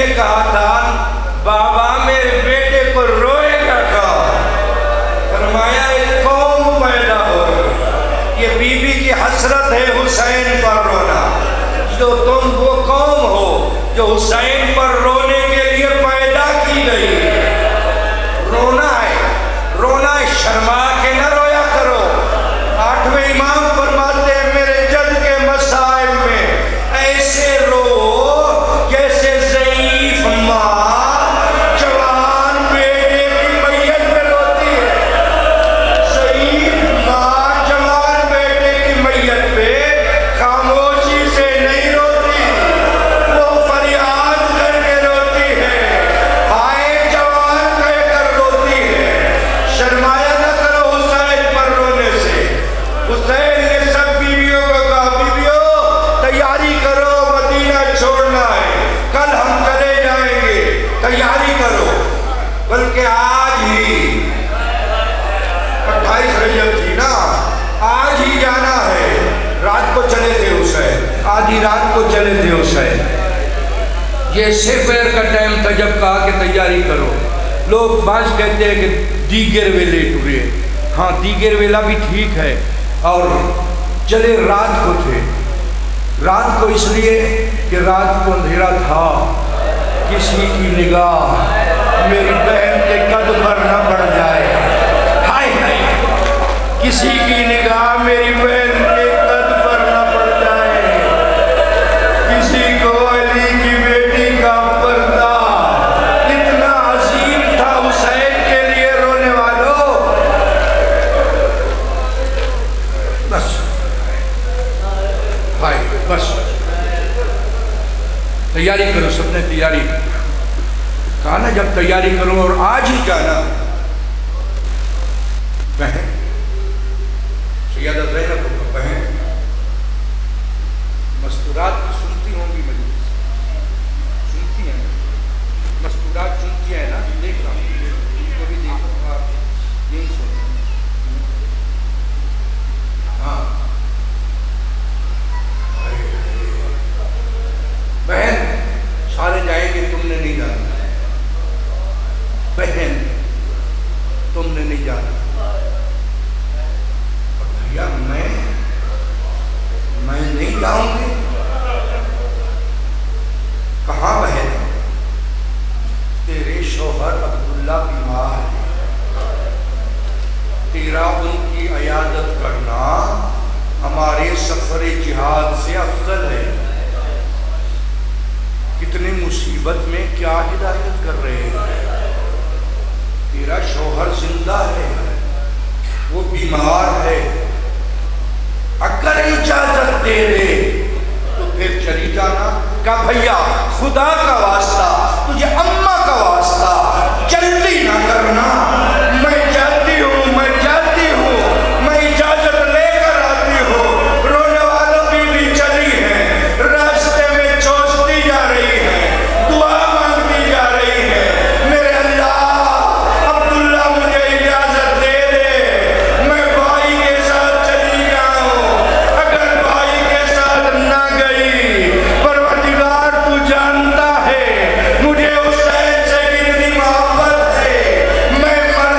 نے کہا تھا بابا میرے بیٹے کو روئے گا کون؟ فرمایا ایک قوم پیدا ہو. یہ بی بی کی حسرت ہے حسین پر رونا. جو تم وہ قوم ہو جو حسین پر رونے کے لیے پیدا کی گئی. رونا ہے شرما کے نہ رویا کرو. 8ویں امام فرماتے ہیں میرے جد کے مسائب میں ایسے رو جیسے ضعیف ماں جوان بیٹے کی میت میں روتی ہے. ضعیف ماں جوان بیٹے کی میت پہ خاموشی سے نہیں روتی، وہ فریاد کر کے روتی ہے، ہائے جوان کہہ کر روتی ہے. شرمایا نہ کرو حسین پر رونے سے. حسین نے سب بیویوں کو کہا بیویوں تیاری کرو مدینہ چھوڑنا ہے، کل ہم چلے جائیں گے، تیاری کرو. بلکہ آج ہی 28 رجب تھی نا، آج ہی جانا ہے. رات کو چلے تھے حسین، آدھی رات کو چلے تھے حسین. یہ سپیر کا ٹائم تھا جب کہا کہ تیاری کرو. لوگ بعض کہتے ہیں کہ دیگر ویلے ٹورے. ہاں دیگر ویلا بھی ٹھیک ہے. اور چلے رات کو تھے. رات کو اس لیے کہ رات کو اندھیرا تھا. کسی کی نگاہ میری بہن کے قد پر نہ پڑ جائے. ہائے ہائے کسی کی نگاہ میری بہن کے قد پر نہ پڑ جائے. کسی کو علی کی بیٹی کا پردہ اتنا عظیم تھا حسین کے لیے رونے والوں. بس بھائی بس تیاری کرو. سب نے تیاری کہا نا جب تیاری کرو اور آج ہی جانا. بہن سیدہ زینب کو بہن مستورات سنتی ہوں گی، مجلس سنتی ہیں، مستورات سنتی ہیں نا. دیکھ رہا ہوں ان کو بھی دیکھوں گا یہی سنتے ہیں. ہاں بہن سارے جائیں گے تم نے نہیں جانا. بہن تم نے نہیں جانا. اور بھیا میں نہیں جاؤں گی. کہاں بہن؟ تیرے شوہر عبداللہ بیمار ہے، تیرا ان کی عیادت کرنا ہمارے سفر جہاد سے افضل ہے. کتنے مصیبت میں کیا ہدایت کر رہے ہیں. تیرا شوہر زندہ ہے، وہ بیمار ہے. اگر اجازت دے دے تو پھر چلی جانا. کہا بھیا خدا کا واسطہ، تجھے اماں کا واسطہ جلدی نہ کرنا. میں جاتی ہوں، میں اجازت لے کر آتی ہوں. رونے والوں بھی چلی ہیں، راستے میں چوستی جا رہی ہیں، دعا مانگتی جا رہی ہیں. میرے اللہ عبداللہ مجھے اجازت دے دے، میں بھائی کے ساتھ چلی جاؤں. اگر بھائی کے ساتھ نہ گئی پروردگار تو جانتا ہے مجھے حسین سے کتنی محبت ہے. میں مر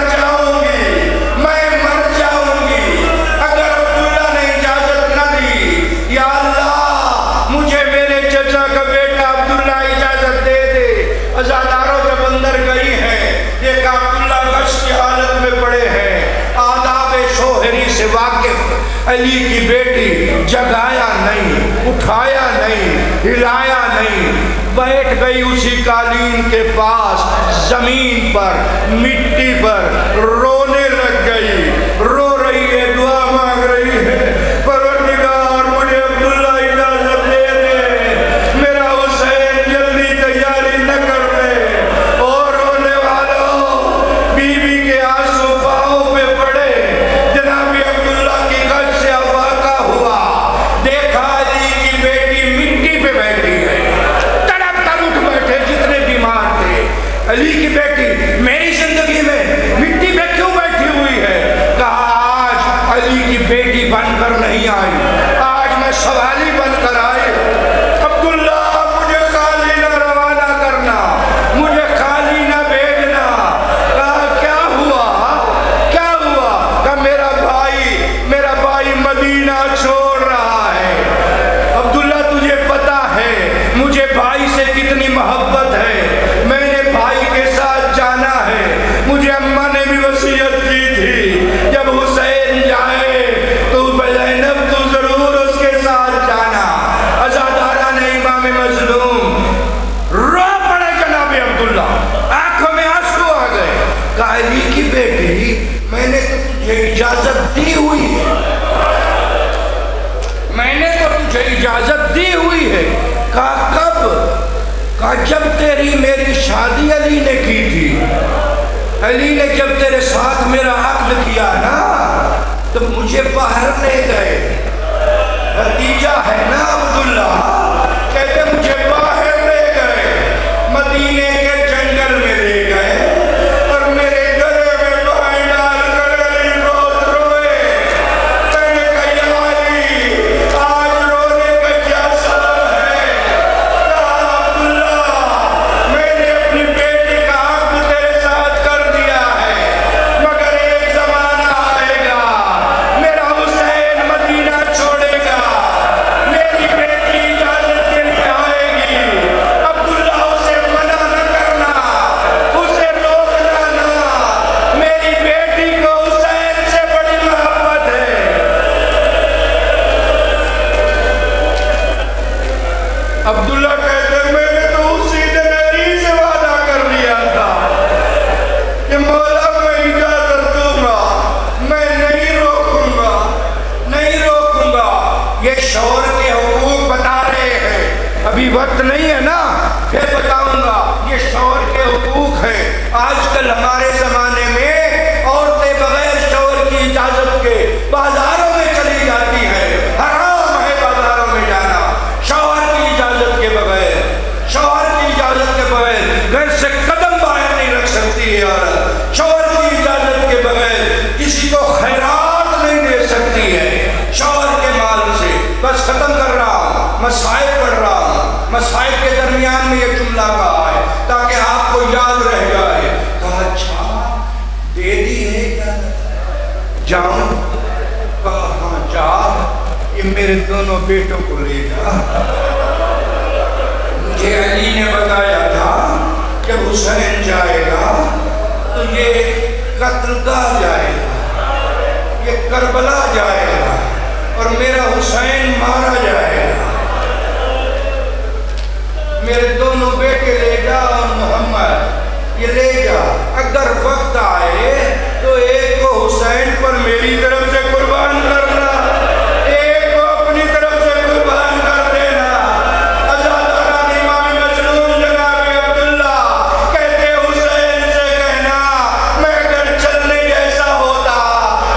جاؤں گی. اگر عبداللہ نے اجازت نہ دی، یا اللہ مجھے میرے چچا کا بیٹا عبداللہ اجازت دے دے. عزاداروں جب اندر گئی ہیں دیکھا عبداللہ غش کی حالت میں پڑے ہیں. آداب شوہری سے واقف علی کی بیٹی جگایا نہیں، اٹھایا نہیں، ہلایا نہیں. بیٹھ گئی اسی قالین کے پاس زمین پر مٹی پر رونے لگ گئی. رو رہی ہے، دعا مانگ رہی ہے، پروردگار مجھے عبداللہ اجازت دے دے، میرا حسین جلدی تیاری نہ کر دے. اور رونے والوں بی بی کے آنسو پاؤں پہ پڑے. جناب عبداللہ کی غش سے افاقہ ہوا. دیکھا علی کی بیٹی مٹی پہ بیٹھی ہے. تڑپ کر اٹھ بیٹھے جتنے بیمار تھے. علی کی بیٹی میری زندگی میں مٹی پہ کیوں بیٹھی ہوئی ہے؟ کہا آج علی کی بیٹی بن کر کہا جب تیری میری شادی علی نے کی تھی، علی نے جب تیرے ساتھ میرا عقد کیا نا تو مجھے باہر لے گئے، بھتیجا ہے نا عبداللہ، کہتے مجھے باہر لے گئے، مدینے کے جنگل میں لے گئے اور میرے گلے میں بہائیں ڈال کر علی بہت روئے۔ میں نے کہا یا علی آج رونے کا کیا سبب ہے؟ کہا عبداللہ میں نے اپنی بیٹی کا عقد تیرے ساتھ کر دیا ہے، مگر ایک زمانہ آئے گا میرا حسین مدینہ چھوڑے گا، میری بیٹی اجازت کے لیے آئے گی، عبداللہ اسے منع نہ کرنا، اسے روکنا نہ، میری بیٹی کو حسین سے بڑی محبت ہے۔ عبداللہ کہتے میں نے تو اسی دن علی سے وعدہ کر لیا تھا کہ مولا میں اجازت دوں گا، میں نہیں روکوں گا، نہیں روکوں گا۔ یہ شوہر کے حقوق بتا رہے ہیں، ابھی وقت نہیں ہے نا، پھر بتاؤں گا۔ یہ شوہر کے حقوق ہیں۔ آج کل ہمارے زمانے میں عورتیں بغیر شوہر کی اجازت کے بازاروں میں چلی جاتی ہیں، حرام ہے بازاروں میں جانا شوہر کی اجازت کے بغیر، شوہر کی اجازت کے بغیر گھر سے قدم باہر نہیں رکھ سکتی ہے عورت، شوہر کی اجازت کے بغیر کسی کو خیرات نہیں دے سکتی ہے شوہر کے مال سے۔ بس ختم کر رہا ہوں، مسائل پڑھ رہا ہوں، مسائل کے درمیان میں یہ جملہ کہا ہے تاکہ آپ کو یاد رہ جائے۔ کہا اچھا دے دی ہے اجازت جاؤں؟ کہا ہاں جا، یہ میرے دونوں بیٹوں کو لے جا، مجھے علی نے بتایا تھا جب حسین جائے گا تو یہ قتل گاہ جائے گا، یہ کربلا جائے گا اور میرا حسین مارا جائے گا، میرے دونوں بیٹے لے جا اور محمد یہ لے جا، اگر وقت آئے تو ایک کو حسین پر میری طرف سے قربان کرنا، ایک کو اپنی طرف سے قربان کر دینا۔ عزاداران امام مظلوم جناب عبداللہ کہتے حسین سے کہنا میں اگر چلنے جیسا ہوتا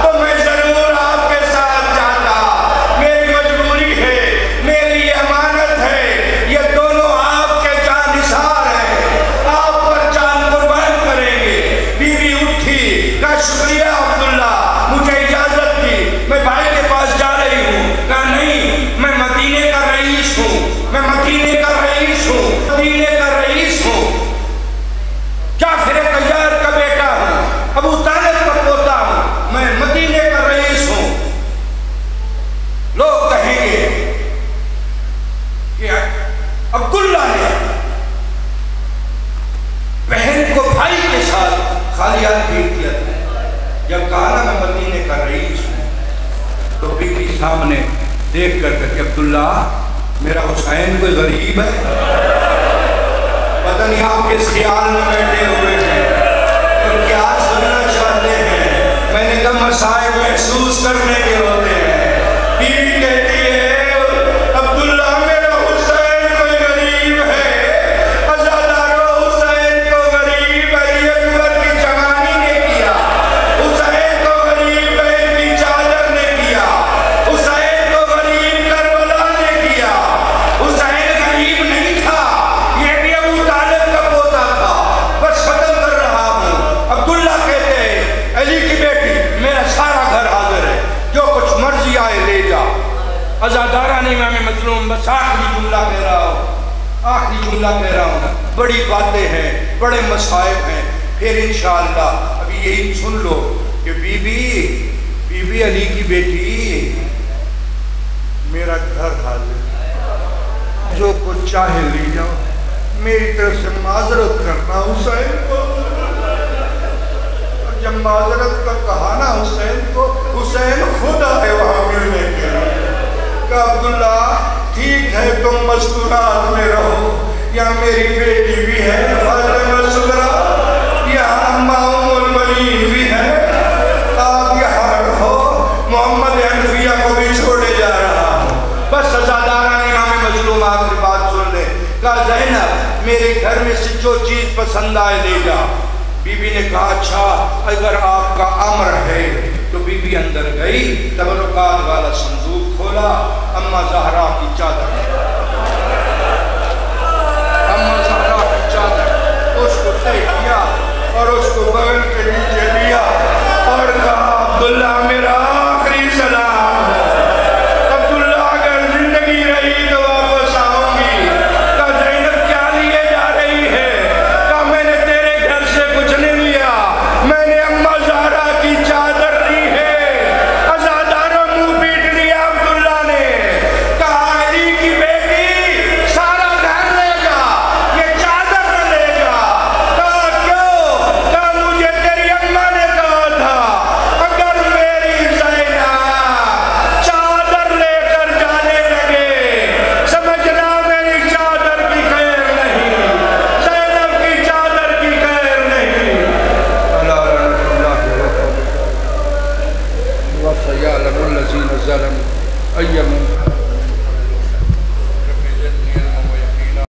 تو میں ضرور آپ کے ساتھ جاتا، میری مجبوری ہے، میری امانت ہے، یہ دونوں آپ کے جانثار ہیں، آپ پر جان قربان کریں گے۔ بی بی اٹھی، کہا شکریہ عبداللہ مجھے اجازت دی، میں بھائی کے پاس جا رہی ہوں۔ کہا نہیں میں مدینے کا رئیس ہوں، میں مدینے کا رئیس ہوں، مدینے کا رئیس ہوں، جعفر طیار کا بیٹا ہوں، ابو طالب کا پوتا ہوں، میں مدینے کا رئیس ہوں۔ لوگ کہیں گے کہ عبداللہ نے بہن کو بھائی کے ساتھ خالی ہاتھ بھیج دیا تھا، جب کہا نا میں مدینے کا رئیس ہوں تو بی بی سامنے دیکھ کر کہ عبداللہ میرا حسین کوئی غریب ہے، پتہ نہیں آپ کس خیال میں بیٹھے ہوئے ہیں اور کیا سننا چاہتے ہیں۔ میں نے کہا مسائل محسوس کرنے کے ہوتے ہیں۔ بی بی کہتی ہے عبداللہ میرا حسین کوئی غریب ہے، عزادارو حسین کو غریب علی اکبر کی جوانی نے کیا، حسین کو غریب بیت کی چادر نے کیا، حسین کو غریب کربلا نے کیا، حسین غریب نہیں تھا، یہ بھی ابو طالب کا پوتا تھا۔ بس ختم کر رہا ہوں۔ عبداللہ کہتے ہیں علی کی بیٹی میرا سارا گھر حاضر ہے، جو کچھ مرضی آئے لے جا۔ عزاداران امام مظلوم بس آخری جملہ کہہ رہا ہوں، آخری جملہ کہہ رہا ہوں، بڑی باتیں ہیں، بڑے مصائب ہیں، پھر انشاءاللہ ابھی یہی سن لو کہ بی بی علی کی بیٹی میرا گھر حاضر ہے، جو کچھ چاہے لے جاؤ، میری طرف سے معذرت کرنا حسین کو۔ اور جب معذرت کا کہا نا حسین کو، حسین خود آئے وہاں ملنے کے لیے۔ کہ عبداللہ ٹھیک ہے تم مستورات میں رہو، یہاں میری بیٹی بھی ہے فاطمہ صغریٰ، یہاں اماں ام المنین بھی ہے، آپ یہاں رہو، محمد حنفیہ کو بھی چھوڑے جا رہا ہوں۔ بس عزاداران امام مظلوم آخری بات سن لے۔ کہا زینب میرے گھر میں سے جو چیز پسند آئے لے جا۔ بی بی نے کہا اچھا اگر آپ کا امر ہے تو بی بی اندر گئی، تبرکات والا صندوق کھولا، اماں زہرا کی چادر اس کو طے کیا اور اس کو بغل کے نیچے لیا اور کہا عبداللہ میرا آخری سلام ہے، عبداللہ اگر زندگی رہی تو واپس آؤں گی۔ کہا زینب کیا لیے جا رہی ہے؟ کہا میں نے تیرے گھر سے کچھ نہیں لیا، میں نے اماں زہرا کی چادر لی ہے۔ ازاداروں منہ پیٹ لیا عبداللہ نے، کہا علی کی بیٹی سارا گھر لے گا، یہ چادر نہ لے گا۔ کہا کیوں؟ کہا مجھے تیری اماں نے کہا تھا اگر میری زینب چادر لے کر جانے لگے سمجھنا میری چادر کی خیر نہیں، زینب کی چادر کی خیر نہیں۔ اللہ رحمت اللہ وَسَيَعْلَمُ الَّذِينَ ظَلَمُوا أَيَّ مُنْقَلَبٍ